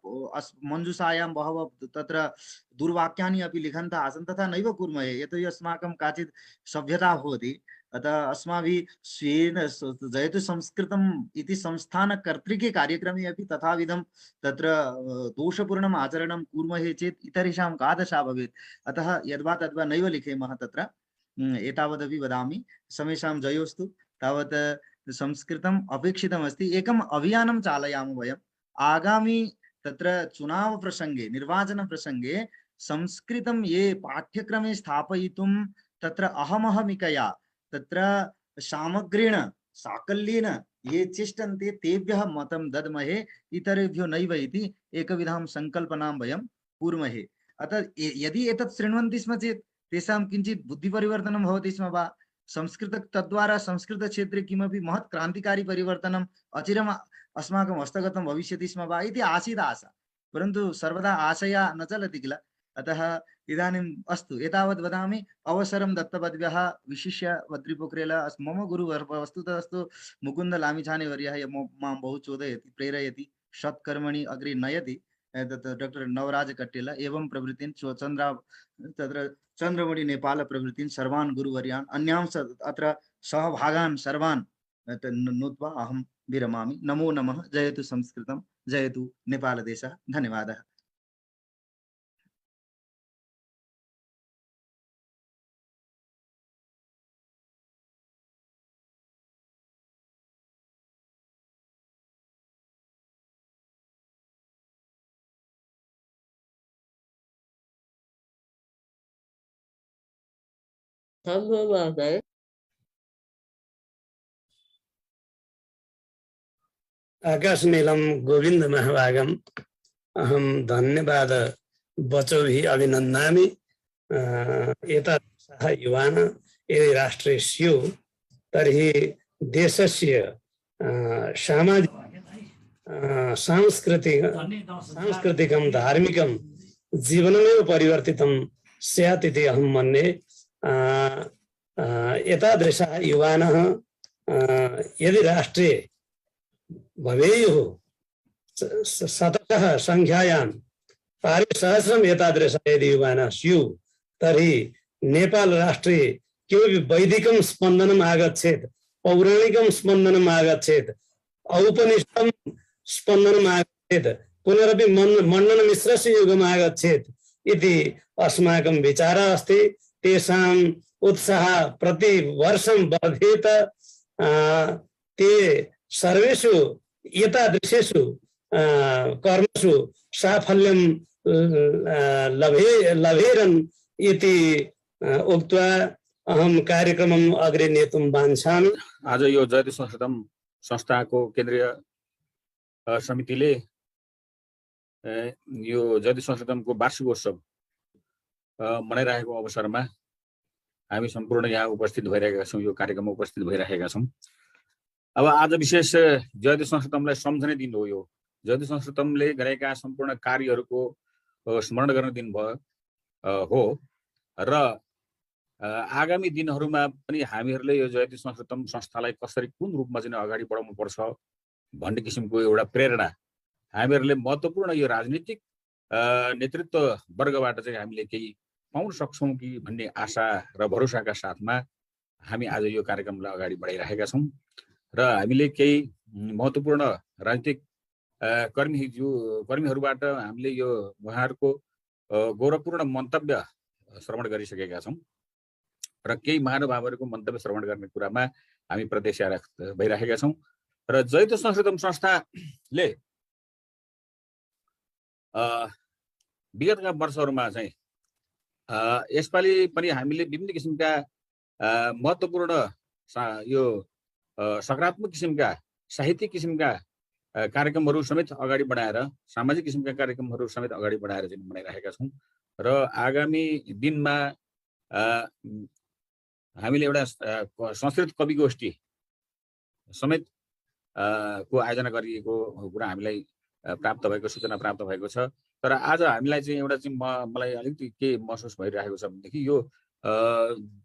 मञ्जुषायां बहवः तत्र दुर्वाक्यानि अपि लिखन्तः आसन् तथा नैव कुर्मः यतोहि अस्माकं काचित् सभ्यता भवति अतः अस्माभिः स्वेन जयतु संस्कृतम् इति संस्थानकर्तृके कार्यक्रमे अपि तथाविधं तत्र दोषपूर्णम् आचरणं कुर्मः चेत् इतरेषां का दशा भवेत् अतः यद्वा तद्वा नैव लिखेमः तत्र एतावदपि वदामि समेषां जयोस्तु तावत् संस्कृतम् अपेक्षितमस्ति एकम् अभियानं चालयामः वयम् आगामी तत्र चुनाव प्रसङ्गे निर्वाचन प्रसङ्गे संस्कृतं ये पाठ्यक्रमे स्थापयितुं तत्र अहमहमिकया तत्र सामग्रेण साकल्येन ये चेष्टन्ते तेभ्यः मतं दद्महे इतरेभ्यो नैव इति एकविधां सङ्कल्पनां वयं कुर्महे अतः यदि एतत् शृण्वन्ति स्म चेत् तेषां किञ्चित् बुद्धिपरिवर्तनं भवति स्म वा संस्कृत तद्वारा संस्कृतक्षेत्रे किमपि महत् क्रान्तिकारी परिवर्तनम् अचिरम् अस्माकं हस्तगतं भविष्यति स्म वा इति आसीत् आशा परन्तु सर्वदा आशया न चलति किल अतः इदानीम् अस्तु एतावत् वदामि अवसरं दत्तवद्भ्यः विशिष्य वद्रिपोखरेल मम गुरुवस्तुतः अस्तु मुकुन्द लामिछाने वर्यः मां बहु चोदयति प्रेरयति सत्कर्मणि अग्रे नयति डॉक्टर नवराज कट्टेल एवं प्रभृतीन् तत्र चन्द्रमणि नेपाल प्रभृतीन् सर्वान् गुरुवर्यान् अन्यांश अत्र सहभागान् सर्वान् नूत्वा अहं विरमामि नमो नमः जयतु संस्कृतं जयतु नेपालदेशः धन्यवादः धन्यवादः आकाशनीलं गोविंद महाभागम अहम धन्यवाद वचोभिः अभिनन्दामि एतादृशः युवान् यदि राष्ट्रे स्युः तर्हि देशस्य सांस्कृतिकं धार्मिकं जीवनमेव परिवर्तितं स्यात् इति अहं मन्ये एतादृशः युवानः यदि राष्ट्रे भवेयुः शतशः संख्यायां पारिसहस्रम् एतादृश यदि युवानः स्युः तर्हि नेपाल राष्ट्रे किमपि वैदिकं स्पन्दनम् आगच्छेत् पौराणिकं स्पन्दनम् आगच्छेत् औपनिषदं स्पन्दनम् आगच्छेत् पुनरपि मण्डन मिश्रस्य युगम् आगच्छेत् इति अस्माकं विचारः अस्ति तेषाम् उत्साह प्रतिवर्षं वर्धेत ते सर्वेषु एतादृशेषु कर्मसु साफल्यं लभेरन् इति उक्त्वा अहं कार्यक्रमम् अग्रे नेतुं वाञ्छामि। आज यो जयतु संस्कृतम संस्थाको केन्द्रीय समितिले यो जयतु संस्कृतमको वार्षिकोत्सव मनाइरहेको अवसरमा हामी सम्पूर्ण यहाँ उपस्थित भइरहेका छौँ यो कार्यक्रममा उपस्थित भइरहेका छौँ। अब आज विशेष जयतु संस्कृतमलाई सम्झने दिन हो यो जयतु संस्कृतमले गरेका सम्पूर्ण कार्यहरूको स्मरण गर्ने दिन भयो हो र आगामी दिनहरूमा पनि हामीहरूले यो जयती संस्कृतम संस्थालाई कसरी कुन रूपमा चाहिँ अगाडि बढाउनु पर्छ भन्ने किसिमको एउटा प्रेरणा हामीहरूले महत्त्वपूर्ण यो राजनीतिक नेतृत्व वर्गबाट चाहिँ हामीले केही पाउन सक्छौँ कि भन्ने आशा र भरोसाका साथमा हामी आज यो कार्यक्रमलाई अगाडि बढाइरहेका छौँ र हामीले केही महत्त्वपूर्ण राजनीतिक कर्मीहरूबाट हामीले यो उहाँहरूको गौरवपूर्ण मन्तव्य श्रवण गरिसकेका छौँ र केही महानुभावहरूको मन्तव्य श्रवण गर्ने कुरामा हामी प्रतीक्षा भइरहेका छौँ र जयती संस्कृतम संस्थाले विगतका वर्षहरूमा चाहिँ यसपालि पनि हामीले विभिन्न किसिमका महत्त्वपूर्ण यो सकारात्मक किसिमका साहित्यिक किसिमका कार्यक्रमहरू समेत अगाडि बढाएर सामाजिक किसिमका कार्यक्रमहरू समेत अगाडि बढाएर चाहिँ मनाइरहेका छौँ र आगामी दिनमा हामीले एउटा संस्कृत कवि गोष्ठी समेत को आयोजना गरिएको कुरा हामीलाई प्राप्त भएको सूचना प्राप्त भएको छ। तर आज हामीलाई चाहिँ एउटा चाहिँ मलाई अलिकति के महसुस भइरहेको छ भनेदेखि यो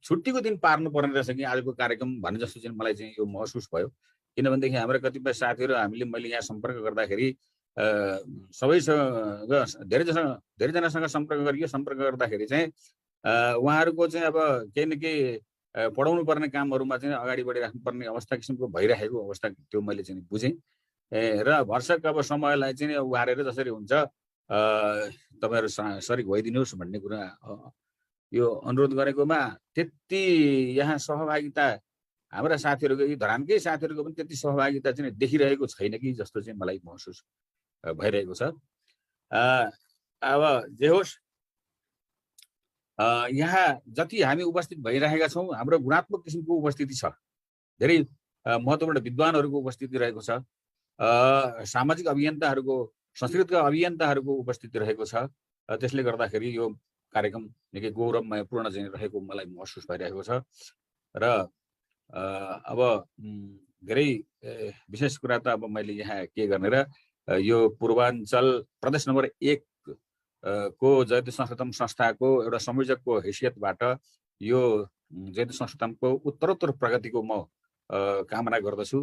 छुट्टीको दिन पार्नु पर्ने रहेछ कि आजको कार्यक्रम भने जस्तो चाहिँ मलाई चाहिँ यो महसुस भयो। किनभनेदेखि हाम्रा कतिपय साथीहरू हामीले मैले यहाँ सम्पर्क गर्दाखेरि सबैसँग धेरैजनासँग सम्पर्क गरियो। सम्पर्क गर्दाखेरि चाहिँ उहाँहरूको चाहिँ अब केही न केही पढाउनु पर्ने कामहरूमा चाहिँ अगाडि बढिराख्नु पर्ने अवस्था किसिमको भइरहेको अवस्था त्यो मैले चाहिँ बुझेँ र भरसक अब समयलाई चाहिँ उहारेर जसरी हुन्छ तपाईँहरू सरिक भइदिनुहोस् भन्ने कुरा यो अनुरोध गरेकोमा त्यति यहाँ सहभागिता हाम्रा साथीहरूको यी धरानकै साथीहरूको पनि त्यति सहभागिता चाहिँ देखिरहेको छैन कि जस्तो चाहिँ मलाई महसुस भइरहेको छ। अब जे होस् यहाँ जति हामी उपस्थित भइरहेका छौँ हाम्रो गुणात्मक किसिमको उपस्थिति छ, धेरै महत्त्वपूर्ण विद्वानहरूको उपस्थिति रहेको छ, सामाजिक अभियन्ताहरूको संस्कृतका अभियन्ताहरूको उपस्थिति रहेको छ। त्यसले गर्दाखेरि यो कार्यक्रम निकै गौरवमयपूर्ण चाहिँ रहेको मलाई महसुस भइरहेको छ र अब धेरै विशेष कुरा त अब मैले यहाँ के गर्ने र यो पूर्वाञ्चल प्रदेश नम्बर 1 को जयती संस्कृतम संस्थाको एउटा संयोजकको हैसियतबाट यो जयती संस्कृतमको उत्तरोत्तर प्रगतिको म कामना गर्दछु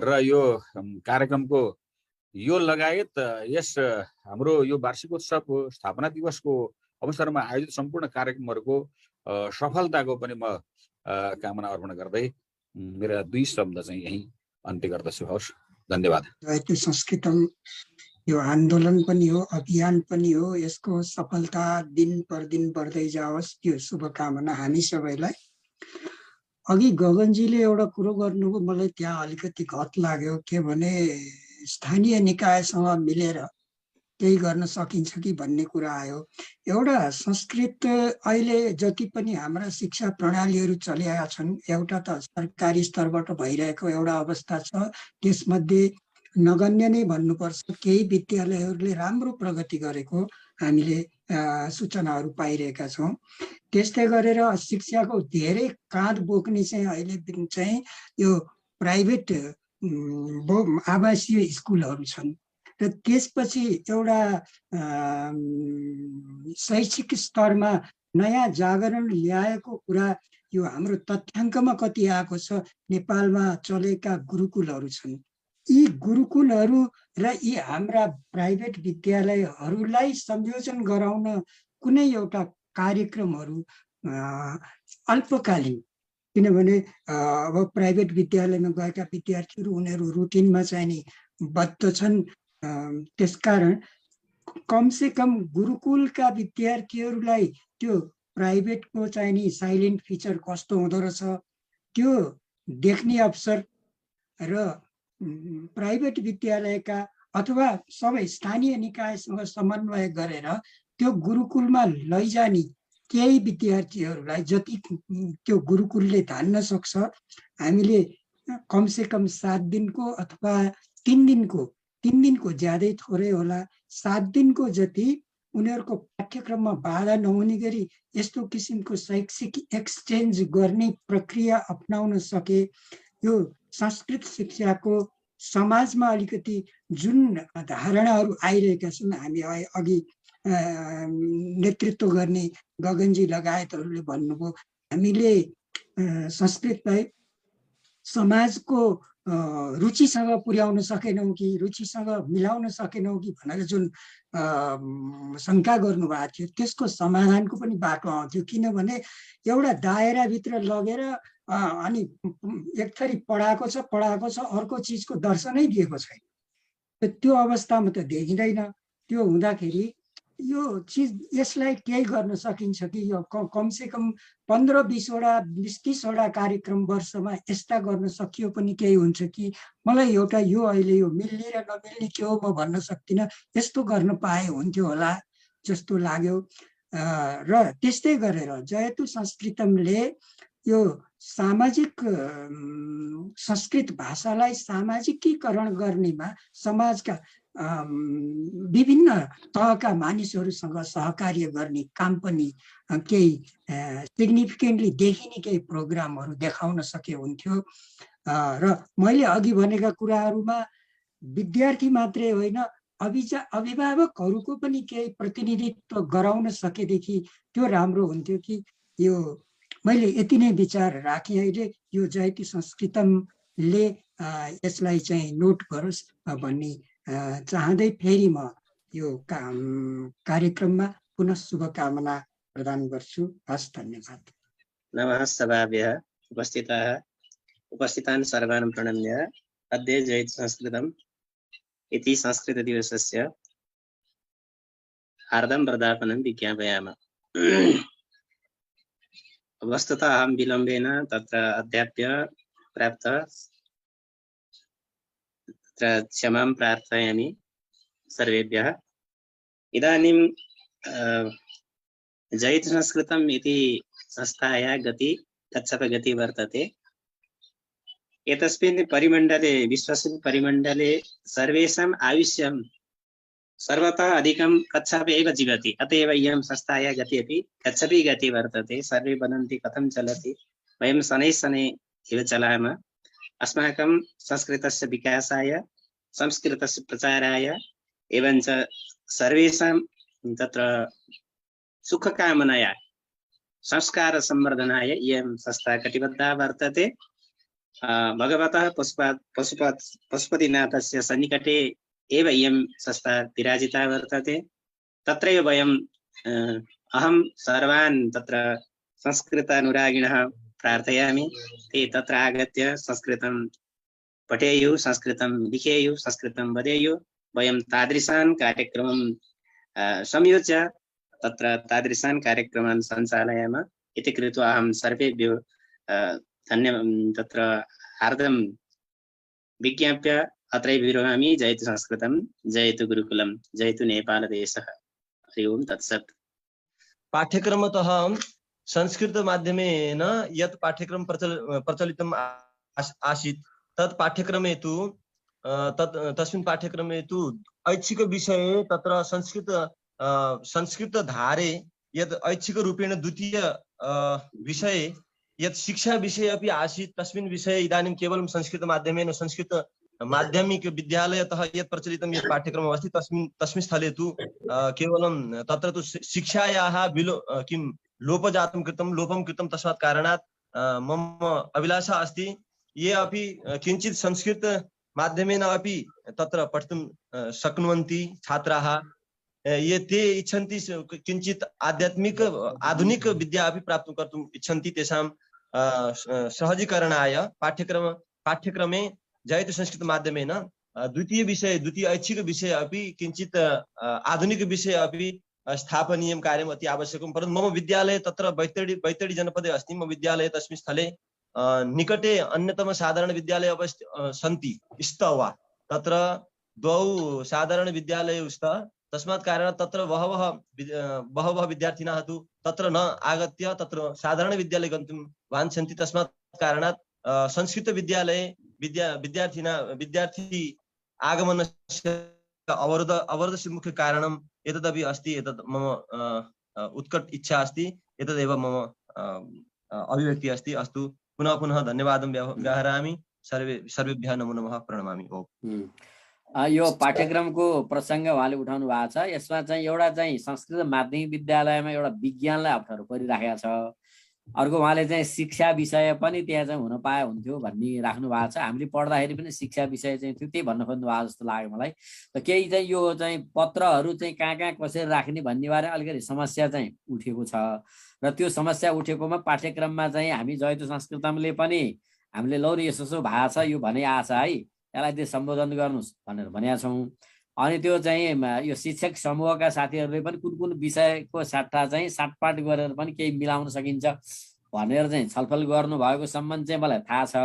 र यो कार्यक्रमको यो लगायत यस हाम्रो यो वार्षिकोत्सवको स्थापना दिवसको अवसरमा आयोजित सम्पूर्ण कार्यक्रमहरूको सफलताको पनि म कामना अर्पण गर्दै मेरा 2 शब्द चाहिँ यही अन्त्य गर्दछु। हवस्, धन्यवाद। जयती संस्कृतम यो आन्दोलन पनि हो, अभियान पनि हो, यसको सफलता दिन पर दिन बढ्दै जाओस् त्यो शुभकामना हामी सबैलाई। अघि गगनजीले एउटा कुरो गर्नुभयो, मलाई त्यहाँ अलिकति घट लाग्यो के भने स्थानीय निकायसँग मिलेर केही गर्न सकिन्छ कि भन्ने कुरा आयो। एउटा संस्कृत अहिले जति पनि हाम्रा शिक्षा प्रणालीहरू चलिरहेका छन्, एउटा त सरकारी स्तरबाट भइरहेको एउटा अवस्था छ, त्यसमध्ये नगण्य नै भन्नुपर्छ। केही विद्यालयहरूले राम्रो प्रगति गरेको हामीले सूचनाहरू पाइरहेका छौँ। त्यस्तै गरेर शिक्षाको धेरै काँध बोक्ने चाहिँ अहिले चाहिँ यो प्राइभेट आवासीय स्कुलहरू छन् र त्यसपछि एउटा शैक्षिक स्तरमा नयाँ जागरण ल्याएको कुरा यो हाम्रो तथ्याङ्कमा कति आएको छ। नेपालमा चलेका गुरुकुलहरू छन्, यी गुरुकुलहरू र यी हाम्रा प्राइभेट विद्यालयहरूलाई संयोजन गराउन कुनै एउटा कार्यक्रमहरू अल्पकालीन, किनभने अब प्राइभेट विद्यालयमा गएका विद्यार्थीहरू उनीहरू रुटिनमा चाहिँ नि बद्ध छन्। त्यसकारण कमसे कम गुरुकुलका विद्यार्थीहरूलाई त्यो प्राइभेटको चाहिँ नि साइलेन्ट फिचर कस्तो हुँदो रहेछ त्यो देख्ने अवसर र प्राइभेट विद्यालयका अथवा सबै स्थानीय निकायसँग समन्वय गरेर त्यो गुरुकुलमा लैजाने केही विद्यार्थीहरूलाई जति त्यो गुरुकुलले धान्न सक्छ हामीले कमसे कम 7 दिनको अथवा 3 दिनको ज्यादै थोरै होला 7 दिनको जति उनीहरूको पाठ्यक्रममा बाधा नहुने गरी यस्तो किसिमको शैक्षिक एक्सचेन्ज गर्ने प्रक्रिया अपनाउन सके यो संस्कृत शिक्षाको समाजमा अलिकति जुन धारणाहरू आइरहेका छन्, हामी अघि नेतृत्व गर्ने गगनजी लगायतहरूले भन्नुभयो हामीले संस्कृतलाई समाजको रुचिसँग पुर्याउन सकेनौँ कि रुचिसँग मिलाउन सकेनौँ कि भनेर जुन शङ्का गर्नुभएको थियो त्यसको समाधानको पनि बाटो आउँथ्यो। किनभने एउटा दायराभित्र लगेर अनि एक थरी पढाएको छ अर्को चिजको दर्शनै दिएको छैन। त्यो अवस्थामा त देखिँदैन। त्यो हुँदाखेरि यो चिज यसलाई केही गर्न सकिन्छ कि यो कमसेकम 15-20वटा 20-30वटा कार्यक्रम वर्षमा यस्ता गर्न सकियो पनि केही हुन्छ कि मलाई एउटा यो अहिले यो मिल्ने र नमिल्ने के हो म भन्न सक्दिनँ, यस्तो गर्न पाए हुन्थ्यो होला जस्तो लाग्यो। र त्यस्तै गरेर जयतु संस्कृतमले यो सामाजिक संस्कृत भाषालाई सामाजिकीकरण गर्नेमा समाजका विभिन्न तहका मानिसहरूसँग सहकार्य गर्ने काम पनि केही सिग्निफिकेन्टली देखिने केही प्रोग्रामहरू देखाउन सके हुन्थ्यो। र मैले अघि भनेका कुराहरूमा विद्यार्थी मात्रै होइन अभिभावकहरूको पनि केही प्रतिनिधित्व गराउन सकेदेखि त्यो राम्रो हुन्थ्यो कि यो मैले यति नै विचार राखेँ। अहिले यो जयतु संस्कृतमले यसलाई चाहिँ नोट गरोस् भन्ने चाहँदै फेरि म यो कार्यक्रममा पुनः शुभकामना प्रदान गर्छु। हस्, धन्यवाद। नमः सभाभ्यः उपस्थितान् सर्वान् प्रणम्य अद्य जयतु संस्कृतम् इति संस्कृतदिवसस्य हार्दं वर्धापनं विज्ञापयामः। वस्तुतः अहं विलम्बेन तत्र अध्याप्य प्राप्तः, क्षमां प्रार्थयामि सर्वेभ्यः। इदानीं जयतु संस्कृतम् इति संस्थायाः गति वर्तते। एतस्मिन् परिमण्डले विश्वस्मिन् परिमण्डले सर्वेषाम् आयुष्यं सर्वतः अधिकं कच्छपि एव जीवति। अत एव इयं संस्थायाः गति अपि कच्छपि गति वर्तते। सर्वे वदन्ति कथं चलति, वयं शनैः शनैः एव चलामः। अस्माकं संस्कृतस्य विकासाय, संस्कृतस्य प्रचाराय एवञ्च सर्वेषां तत्र सुखकामनाय, संस्कार संवर्धनाय इयं संस्था कटिबद्धा वर्तते। भगवतः पशुपतिनाथस्य सन्निकटे एव इयं संस्था विराजिता वर्तते। तत्रैव वयं अहं सर्वान् तत्र संस्कृतानुरागिणः प्रार्थयामि ते तत्र आगत्य संस्कृतं पठेयुः, संस्कृतं लिखेयुः, संस्कृतं वदेयुः। वयं तादृशान् कार्यक्रमं संयोज्य तत्र तादृशान् कार्यक्रमान् सञ्चालयामः इति कृत्वा अहं सर्वेभ्यो तत्र हार्दं विज्ञाप्य अत्रैव विरमामि। जयतु संस्कृतं, जयतु गुरुकुलं, जयतु नेपालदेशः। हरि ओं तत्सत्। पाठ्यक्रमतः संस्कृत माध्यमेन यत् पाठ्यक्रम प्रचलितम् आसीत् तत् पाठ्यक्रमे तु तस्मिन् पाठ्यक्रमे तु ऐच्छिक विषये तत्र संस्कृत धारे यत् ऐच्छिक रूपेण द्वितीय विषये यत् शिक्षा विषय अपि आसीत् तस्मिन् विषये इदानीं केवलं संस्कृत माध्यमेन संस्कृत माध्यमिक विद्यालयतः यत् प्रचलितं यत् पाठ्यक्रमः अस्ति तस्मिन् स्थले तु केवलं तत्र तु शिक्षायाः लोपं कृतं। तस्मात् कारणात् मम अभिलाषा अस्ति ये अपि किञ्चित् संस्कृत माध्यमेन अपि तत्र पठितुं शक्नुवन्ति छात्राः, ये ते इच्छन्ति किञ्चित् आध्यात्मिक आधुनिक विद्या अपि प्राप्तुं कर्तुम् इच्छन्ति, तेषां सहजीकरणाय पाठ्यक्रमे जयतु संस्कृत माध्यमेन द्वितीय ऐच्छिक विषय अपि किञ्चित् आधुनिक विषय अपि स्थापनीयं कार्यम् अति आवश्यकं। परन्तु मम विद्यालये तत्र बैतडी जनपदे अस्ति। मम विद्यालये तस्मिन् स्थले निकटे अन्यतम साधारण विद्यालय सन्ति स्तः। तत्र द्वौ साधारण विद्यालयौ स्तः। तस्मात् कारणात् तत्र बहवः विद्यार्थिनः तु तत्र न आगत्य तत्र साधारण विद्यालये गन्तुं वाञ्छन्ति। तस्मात् कारणात् संस्कृत विद्यालये विद्यार्थी आगमनस्य अवरोधस्य मुख्य कारणम् एतदपि अस्ति। एतद् मम उत्कट इच्छा अस्ति, एतदेव मम अभिव्यक्ति अस्ति। अस्तु, पुनः पुनः धन्यवादं व्याहरामि। सर्वेभ्यः नमो नमः, प्रणमामि। यो पाठ्यक्रमको प्रसङ्ग उहाँले उठाउनु भएको छ। यसमा चाहिँ एउटा चाहिँ संस्कृत माध्यमिक विद्यालयमा एउटा विज्ञानलाई अप्ठ्यारो परिराखेको छ। अर्को उहाँले चाहिँ शिक्षा विषय पनि त्यहाँ चाहिँ हुन पाए हुन्थ्यो भन्ने राख्नु भएको छ। हामीले पढ्दाखेरि पनि शिक्षा विषय चाहिँ थियो, त्यही भन्न खोज्नु भएको जस्तो लाग्यो मलाई। र केही चाहिँ यो चाहिँ पत्रहरू चाहिँ कहाँ कहाँ कसरी राख्ने भन्ने बारे अलिकति समस्या चाहिँ उठेको छ। र त्यो समस्या उठेकोमा पाठ्यक्रममा चाहिँ हामी जयतु संस्कृतमले पनि हामीले लौ यसो यसो भएको छ यो भने आछ है, यसलाई त्यो सम्बोधन गर्नुहोस् भनेर भनेका छौँ। अनि त्यो चाहिँ यो शिक्षक समूहका साथीहरूले पनि कुन कुन विषयको सट्टा चाहिँ साटपाट गरेर पनि केही मिलाउन सकिन्छ भनेर चाहिँ छलफल गर्नुभएको सम्बन्ध चाहिँ मलाई थाहा छ।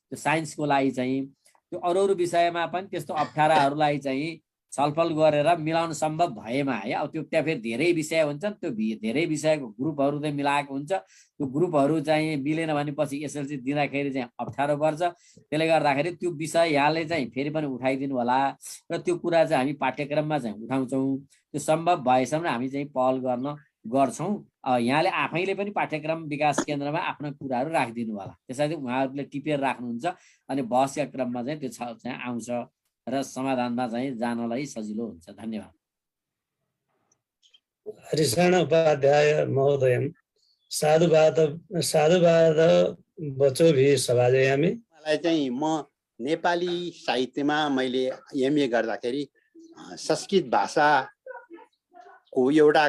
त्यो साइन्सको लागि चाहिँ त्यो अरू अरू विषयमा पनि त्यस्तो अप्ठ्याराहरूलाई चाहिँ छलफल गरेर मिलाउन सम्भव भएमा है, अब त्यो त्यहाँ फेरि धेरै विषय हुन्छन्, त्यो धेरै विषयको ग्रुपहरू चाहिँ मिलाएको हुन्छ। त्यो ग्रुपहरू चाहिँ मिलेन भनेपछि एसएलसी दिँदाखेरि चाहिँ अप्ठ्यारो पर्छ। त्यसले गर्दाखेरि त्यो विषय यहाँले चाहिँ फेरि पनि उठाइदिनु होला र त्यो कुरा चाहिँ हामी पाठ्यक्रममा चाहिँ उठाउँछौँ। त्यो सम्भव भएसम्म हामी चाहिँ पहल गर्छौँ। यहाँले आफैले पनि पाठ्यक्रम विकास केन्द्रमा आफ्ना कुराहरू राखिदिनु होला, त्यसरी उहाँहरूले टिपेर राख्नुहुन्छ अनि बहसका क्रममा चाहिँ त्यो चाहिँ आउँछ र समाधानमा चाहिँ जानलाई सजिलो हुन्छ। धन्यवाद। हरिशरण उपाध्याय महोदय साधुवाद बचो भी समाजयामी। मलाई चाहिँ म नेपाली साहित्यमा मैले एमए गर्दाखेरि संस्कृत भाषाको एउटा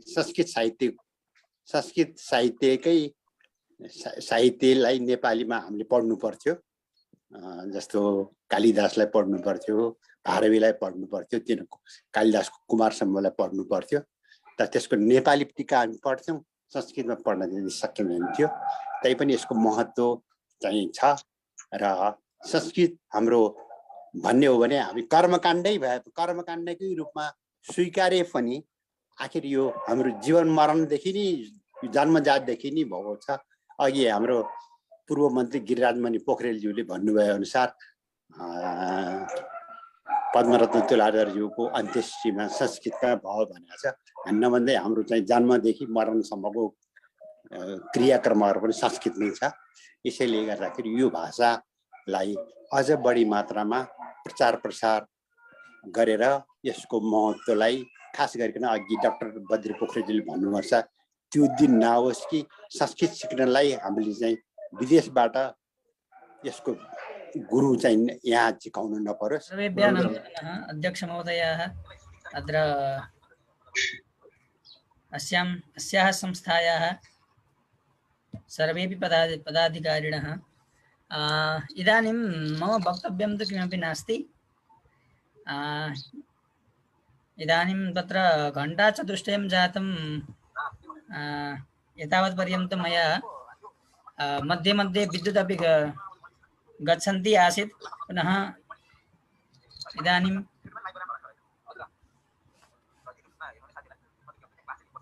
संस्कृत साहित्यलाई नेपालीमा हामीले पढ्नु पर्थ्यो। जस्तो कालिदासलाई पढ्नु पर्थ्यो, भारवीलाई पढ्नु पर्थ्यो, कालिदासको कुमार सम्भवलाई पढ्नु पर्थ्यो। तर त्यसको नेपाली टीका हामी पढ्थ्यौँ, संस्कृतमा पढ्न चाहिँ सकिँदैन थियो। तैपनि यसको महत्त्व चाहिँ छ र संस्कृत हाम्रो भन्ने हो भने हामी कर्मकाण्डकै रूपमा स्वीकारे पनि आखिर यो हाम्रो जीवन मरणदेखि नि जन्मजातदेखि नै भएको छ। अघि हाम्रो पूर्व मन्त्री गिरिराजमणि पोखरेलज्यूले भन्नुभए अनुसार पद्मरत्न तुलाधरज्यूको अन्त्येष्टिमा संस्कृतमा भयो भनेको छ। भन्दै हाम्रो चाहिँ जन्मदेखि मरणसम्मको क्रियाक्रमहरू पनि संस्कृतमै छ। यसैले गर्दाखेरि यो भाषालाई अझ बढी मात्रामा प्रचार प्रसार गरेर यसको महत्त्वलाई खास गरिकन अघि डाक्टर बद्री पोखरेलजीले भन्नुभएको छ त्यो दिन नहोस् कि संस्कृत सिक्नलाई हामीले चाहिँ विदेशबाट यसको गुरु चाहिँ यहाँ सिकाउनु नपरोस्। सर्वेभ्यः नमः। अध्यक्ष महोदयाः, अत्र अस्याः संस्थायाः सर्वेपि पदाधिकारिणः, इदानीं मम वक्तव्यं तु किमपि नास्ति। इदानीं तत्र घण्टाचतुष्टयं जातं, एतावत्पर्यन्तं मया मध्ये मध्ये विद्युत् अपि गच्छन्ती आसीत्। पुनः इदानीं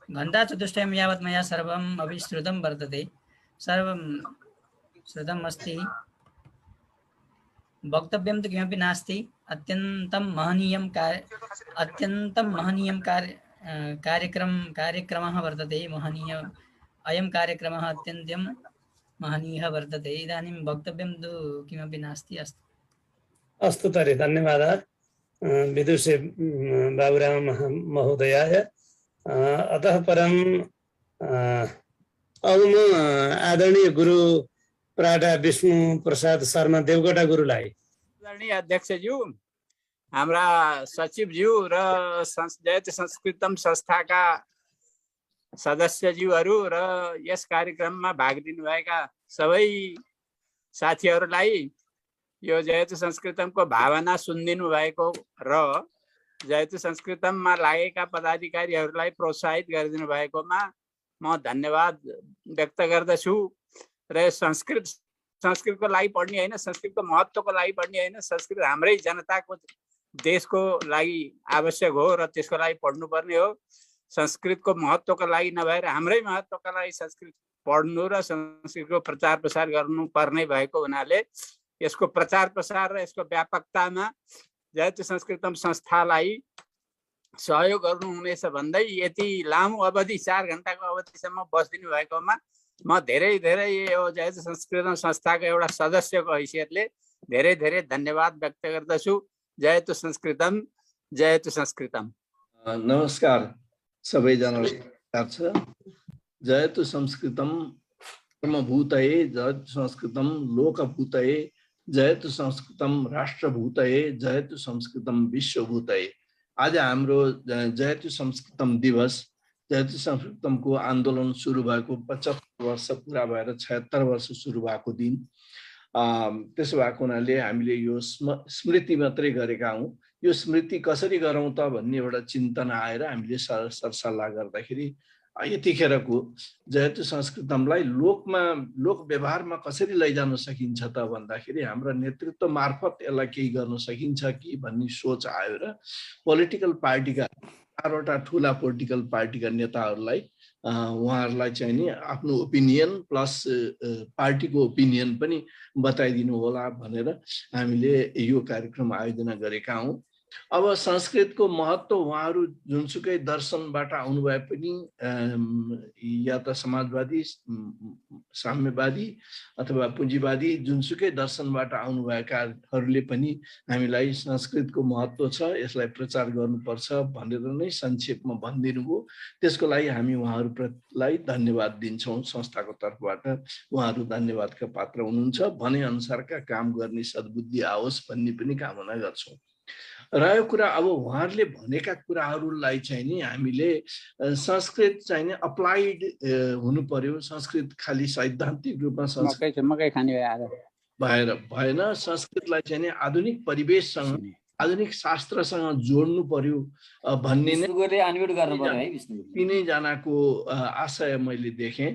घण्टाचतुष्टयं यावत् मया सर्वम् अपि श्रुतं वर्तते, सर्वं श्रुतम् अस्ति। वक्तव्यं तु किमपि नास्ति। अत्यन्तं महनीयं कार्यक्रमः वर्तते। अयं कार्यक्रमः अत्यन्तं महनीयः वर्तते। इदानीं वक्तव्यं तु किमपि नास्ति। अस्तु तर्हि धन्यवादः विदुषी बाबुराम महोदयाय। अतः परं अब म आदरणीय गुरु प्राटा विष्णु प्रसाद शर्मा देवकोटा गुरुलाई। आदरणीय अध्यक्षज्यू, हाम्रा सचिवज्यू र जयतु संस्कृतम संस्थाका सदस्यज्यूहरू र यस कार्यक्रममा भाग लिनुभएका सबै साथीहरूलाई, यो जयतु संस्कृतमको भावना सुनिदिनु भएको र जयतु संस्कृतममा लागेका पदाधिकारीहरूलाई प्रोत्साहित गरिदिनु भएकोमा म धन्यवाद व्यक्त गर्दछु। र संस्कृतको लागि पढ्ने होइन, संस्कृतको महत्त्वको लागि पढ्ने होइन, संस्कृत हाम्रै जनताको देशको लागि आवश्यक हो र त्यसको लागि पढ्नुपर्ने हो। संस्कृतको महत्त्वको लागि नभएर हाम्रै महत्त्वको लागि संस्कृत पढ्नु र संस्कृतको प्रचार प्रसार गर्नुपर्ने भएको हुनाले यसको प्रचार प्रसार र यसको व्यापकतामा जयतु संस्कृतम संस्थालाई सहयोग गर्नुहुनेछ भन्दै यति लामो अवधि 4 घण्टाको अवधिसम्म बस्दिनु भएकोमा म धेरै यो जयतु संस्कृतम संस्थाको एउटा सदस्यको हैसियतले धेरै धन्यवाद व्यक्त गर्दछु। जयतु संस्कृतम, जयतु संस्कृतम। नमस्कार सबैजनालाई। जयतु संस्कृतम धर्मभूतये जयतु संस्कृतं लोकभूतये जयतु संस्कृतं राष्ट्रभूतये जयतु संस्कृतं विश्वभूतये। आज हाम्रो जयतु संस्कृतम दिवस, जयतु संस्कृतमको आन्दोलन सुरु भएको 75 वर्ष पुरा भएर 76 वर्ष सुरु भएको दिन। त्यसो भएको हुनाले हामीले यो स्मृति मात्रै गरेका हौँ। यो स्मृति कसरी गरौँ त भन्ने एउटा चिन्तन आएर हामीले सरसल्लाह गर्दाखेरि यतिखेरको जयतु संस्कृतमलाई लोक व्यवहारमा कसरी लैजान सकिन्छ त भन्दाखेरि हाम्रा नेतृत्व मार्फत यसलाई केही गर्न सकिन्छ कि भन्ने सोच आयो र पोलिटिकल पार्टीका 4वटा ठुला पोलिटिकल पार्टीका नेताहरूलाई उहाँहरूलाई चाहिँ नि आफ्नो ओपिनियन प्लस पार्टीको ओपिनियन पनि बताइदिनु होला भनेर हामीले यो कार्यक्रम आयोजना गरेका हौँ। अब संस्कृतको महत्त्व उहाँहरू जुनसुकै दर्शनबाट आउनु भए पनि या त समाजवादी, साम्यवादी अथवा पुँजीवादी जुनसुकै दर्शनबाट आउनुभएकाहरूले पनि हामीलाई संस्कृतको महत्त्व छ, यसलाई प्रचार गर्नुपर्छ भनेर नै संक्षेपमा भनिदिनु भयो। त्यसको लागि हामी उहाँहरूलाई धन्यवाद दिन्छौँ। संस्थाको तर्फबाट उहाँहरू धन्यवादका पात्र हुनुहुन्छ। भनेअनुसारका काम गर्ने सद्बुद्धि आओस् भन्ने पनि कामना गर्छौँ। रह्यो कुरा अब उहाँहरूले भनेका कुराहरूलाई चाहिँ नि हामीले संस्कृत चाहिँ नि अप्लाइड हुनु पर्यो। संस्कृत खालि सैद्धान्तिक रूपमा भएर भएन। संस्कृतलाई चाहिँ नि आधुनिक परिवेशसँग, आधुनिक शास्त्रसँग जोड्नु पर्यो भन्ने नै तिनैजनाको आशय मैले देखेँ।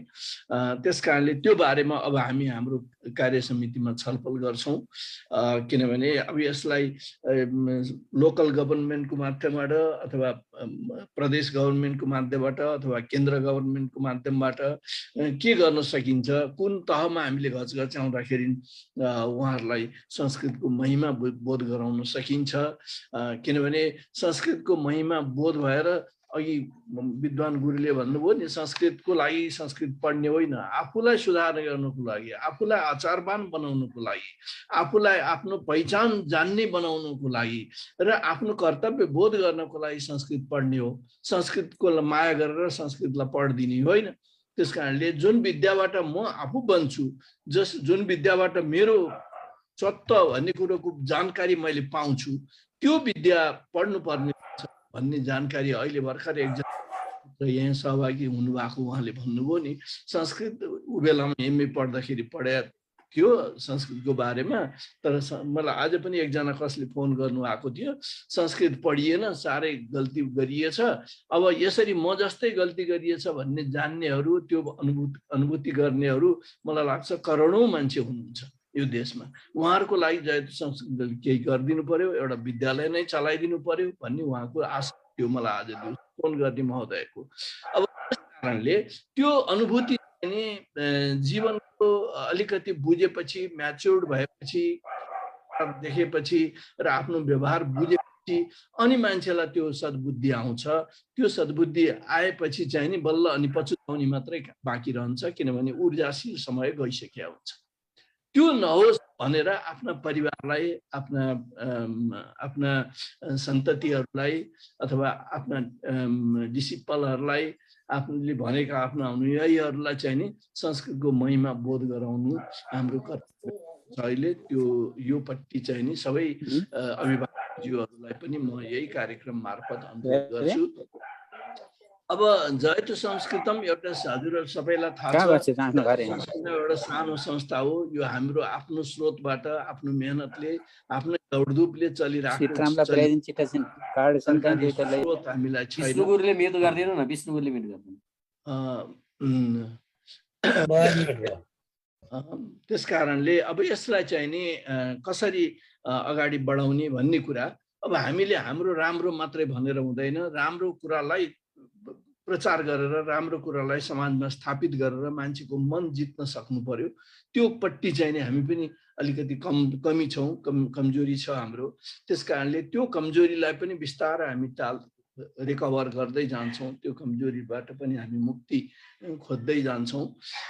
त्यस कारणले त्यो बारेमा अब हामी हाम्रो कार्य समितिमा छलफल गर्छौँ। किनभने अब यसलाई लोकल गभर्नमेन्टको माध्यमबाट अथवा प्रदेश गभर्नमेन्टको माध्यमबाट अथवा केन्द्र गभर्नमेन्टको माध्यमबाट के गर्न सकिन्छ, कुन तहमा हामीले घचघच्याउँदाखेरि उहाँहरूलाई संस्कृतको महिमा बोध गराउन सकिन्छ। किनभने संस्कृतको महिमा बोध भएर अघि विद्वान गुरुले भन्नुभयो नि, संस्कृतको लागि संस्कृत पढ्ने होइन, आफूलाई सुधार गर्नको लागि, आफूलाई आचारवान बनाउनको लागि, आफूलाई आफ्नो पहिचान जान्ने बनाउनको लागि र आफ्नो कर्तव्य बोध गर्नको लागि संस्कृत पढ्ने हो। संस्कृतको माया गरेर संस्कृतलाई पढिदिने होइन। त्यस कारणले जुन विद्याबाट म आफू बन्छु, जुन विद्याबाट मेरो सत्य भन्ने कुरोको जानकारी मैले पाउँछु, त्यो विद्या पढ्नुपर्ने भन्ने जानकारी अहिले भर्खर एकजना यहाँ सहभागी हुनुभएको उहाँले भन्नुभयो नि, संस्कृत ऊ बेलामा एमए पढ्दाखेरि पढाएको थियो संस्कृतको बारेमा, तर मलाई आज पनि एकजना कसले फोन गर्नुभएको थियो, संस्कृत पढिएन, साह्रै गल्ती गरिएछ। अब यसरी म जस्तै गल्ती गरिएछ भन्ने जान्नेहरू, त्यो अनुभूति गर्नेहरू मलाई लाग्छ करोडौँ मान्छे हुनुहुन्छ यो देशमा। उहाँहरूको लागि जयतु संस्कृतले केही गरिदिनु पर्यो, एउटा विद्यालय नै चलाइदिनु पर्यो भन्ने उहाँको आशा थियो मलाई आज फोन गर्ने महोदयको। अब त्यस कारणले त्यो अनुभूति पनि जीवनको अलिकति बुझेपछि, म्याच्योर्ड भएपछि, देखेपछि र आफ्नो व्यवहार बुझेपछि अनि मान्छेलाई त्यो सद्बुद्धि आउँछ। त्यो सद्बुद्धि आएपछि चाहिँ नि बल्ल अनि पछुताउने मात्रै बाँकी रहन्छ, किनभने ऊर्जाशील समय गइसकेको हुन्छ। त्यो नहोस् भनेर आफ्ना परिवारलाई, आफ्ना सन्ततिहरूलाई अथवा आफ्ना डिसिपलहरूलाई, आफूले भनेका आफ्ना अनुयायीहरूलाई चाहिँ नि संस्कृतको महिमा बोध गराउनु हाम्रो कर्तव्य छ। अहिले त्यो योपट्टि चाहिँ नि सबै अभिभावकज्यूहरूलाई पनि म यही कार्यक्रम मार्फत अनुरोध गर्छु। अब जयतु संस्कृतम एउटा हजुर सबैलाई थाहा छ, एउटा सानो संस्था हो। यो हाम्रो आफ्नो स्रोतबाट, आफ्नो मेहनतले, आफ्नो दौडधुपले चलिरहेको हामीलाई त्यस कारणले अब यसलाई चाहिँ नि कसरी अगाडि बढाउने भन्ने कुरा अब हामीले हाम्रो राम्रो मात्रै भनेर हुँदैन, राम्रो कुरालाई प्रचार गरेर, राम्रो कुरालाई समाजमा स्थापित गरेर मान्छेको मन जित्न सक्नु पर्यो। त्यो पट्टि चाहिँ नि हामी पनि अलिकति कमी छौँ, कमजोरी छ हाम्रो। त्यस कारणले त्यो कमजोरीलाई पनि बिस्तारै हामी रिकभर गर्दै जान्छौँ, त्यो कमजोरीबाट पनि हामी मुक्ति खोज्दै जान्छौँ।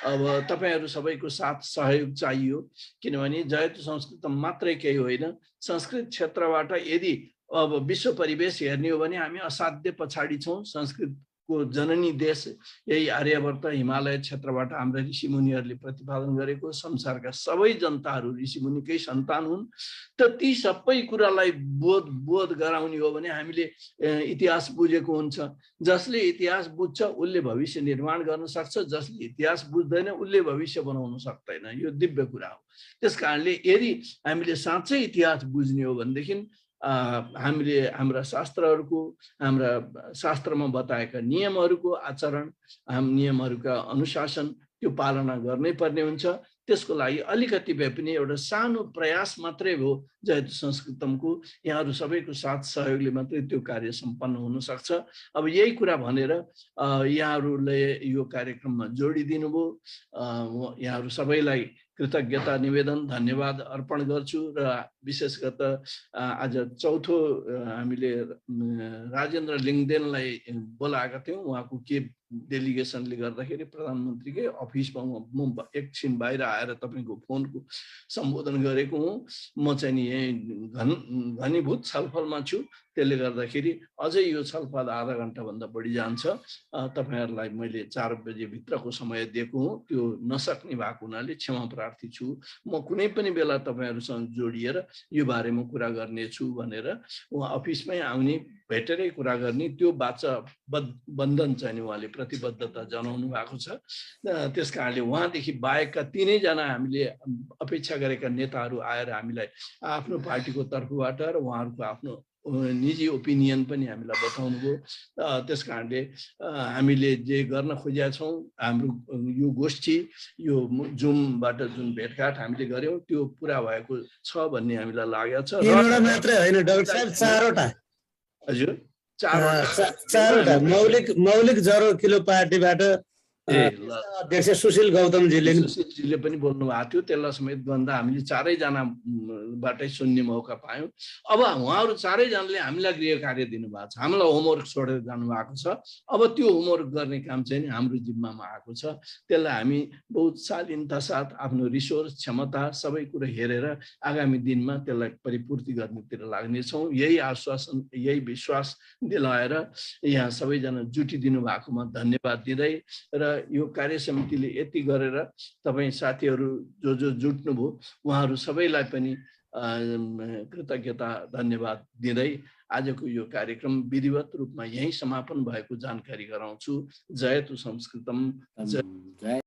अब तपाईँहरू सबैको साथ सहयोग चाहियो, किनभने जयतु संस्कृत मात्रै केही होइन। संस्कृत क्षेत्रबाट यदि अब विश्व परिवेश हेर्ने हो भने हामी असाध्य पछाडि छौँ। संस्कृत को जननी देश यही आर्यवर्त हिमालय क्षेत्रबाट हाम्रा ऋषिमुनिहरूले प्रतिपादन गरेको संसारका सबै जनताहरू ऋषिमुनिकै सन्तान हुन्। त ती सबै कुरालाई बोध गराउने हो भने हामीले इतिहास बुझेको हुन्छ। जसले इतिहास बुझ्छ उसले भविष्य निर्माण गर्न सक्छ, जसले इतिहास बुझ्दैन उसले भविष्य बनाउन सक्दैन। यो दिव्य कुरा हो। त्यस कारणले यदि हामीले साँच्चै इतिहास बुझ्ने हो भनेदेखि हामीले हाम्रा शास्त्रहरूको, हाम्रा शास्त्रमा बताएका नियमहरूको आचरण, नियमहरूका अनुशासन त्यो पालना गर्नै पर्ने हुन्छ। त्यसको लागि अलिकति भए पनि एउटा सानो प्रयास मात्रै हो जयतु संस्कृतमको, यहाँहरू सबैको साथ सहयोगले मात्रै त्यो कार्य सम्पन्न हुन सक्छ। अब यही कुरा भनेर यहाँहरूले यो कार्यक्रममा जोडिदिनु भयो। यहाँहरू सबैलाई कृतज्ञता निवेदन धन्यवाद अर्पण गर्छु। र विशेष गरेर आज चौथो हामीले राजेन्द्र लिङदेनलाई बोलाएका थियौँ। उहाँको के डेलिगेसनले गर्दाखेरि प्रधानमन्त्रीकै अफिसमा म एकछिन बाहिर आएर तपाईँको फोनको सम्बोधन गरेको हुँ। म चाहिँ नि यहीँ घनीभूत छलफलमा छु। त्यसले गर्दाखेरि अझै यो छलफल आधा घन्टाभन्दा बढी जान्छ। तपाईँहरूलाई मैले 4 बजेभित्रको समय दिएको हुँ। त्यो नसक्ने भएको हुनाले क्षमा प्रार्थी छु। म कुनै पनि बेला तपाईँहरूसँग जोडिएर यो बारेमा कुरा गर्नेछु भनेर उहाँ अफिसमै आउने, भेटेरै कुरा गर्ने त्यो बाचा बन्धन चाहिँ उहाँले प्रतिबद्धता जनाउनु भएको छ। त्यस कारणले उहाँदेखि बाहेकका 3 जना हामीले अपेक्षा गरेका नेताहरू आएर हामीलाई आफ्नो पार्टीको तर्फबाट र उहाँहरूको आफ्नो निजी ओपिनियन पनि हामीलाई बताउनु भयो। त्यस कारणले हामीले जे गर्न खोजेका छौँ, हाम्रो यो गोष्ठी, यो जुमबाट जुन भेटघाट हामीले गऱ्यौँ त्यो पुरा भएको छ भन्ने हामीलाई लागेको छ। एउटा मात्रै होइन डाक्टर साहब, 4वटा। हजुर, 4वटा मौलिक जरो किलो पार्टीबाट अध्यक्ष सुशील गौतमजीले पनि बोल्नु भएको थियो। त्यसलाई समेत भन्दा हामीले 4 जनाबाटै सुन्ने मौका पायौँ। अब उहाँहरू 4 जनाले हामीलाई गृह कार्य दिनुभएको छ, हामीलाई होमवर्क छोडेर जानुभएको छ। अब त्यो होमवर्क गर्ने काम चाहिँ हाम्रो जिम्मामा आएको छ। त्यसलाई हामी बहुत शालीनता साथ आफ्नो रिसोर्स क्षमता सबै कुरो हेरेर आगामी दिनमा त्यसलाई परिपूर्ति गर्नेतिर लाग्नेछौँ। यही आश्वासन, यही विश्वास दिलाएर यहाँ सबैजना जुटिदिनु भएकोमा धन्यवाद दिँदै र यो कार्य समितिले यति गरेर तपाईँ साथीहरू जो जुट्नुभयो उहाँहरू सबैलाई पनि कृतज्ञता धन्यवाद दिँदै आजको यो कार्यक्रम विधिवत रूपमा यही समापन भएको जानकारी गराउँछु। जयतु संस्कृतम। जय।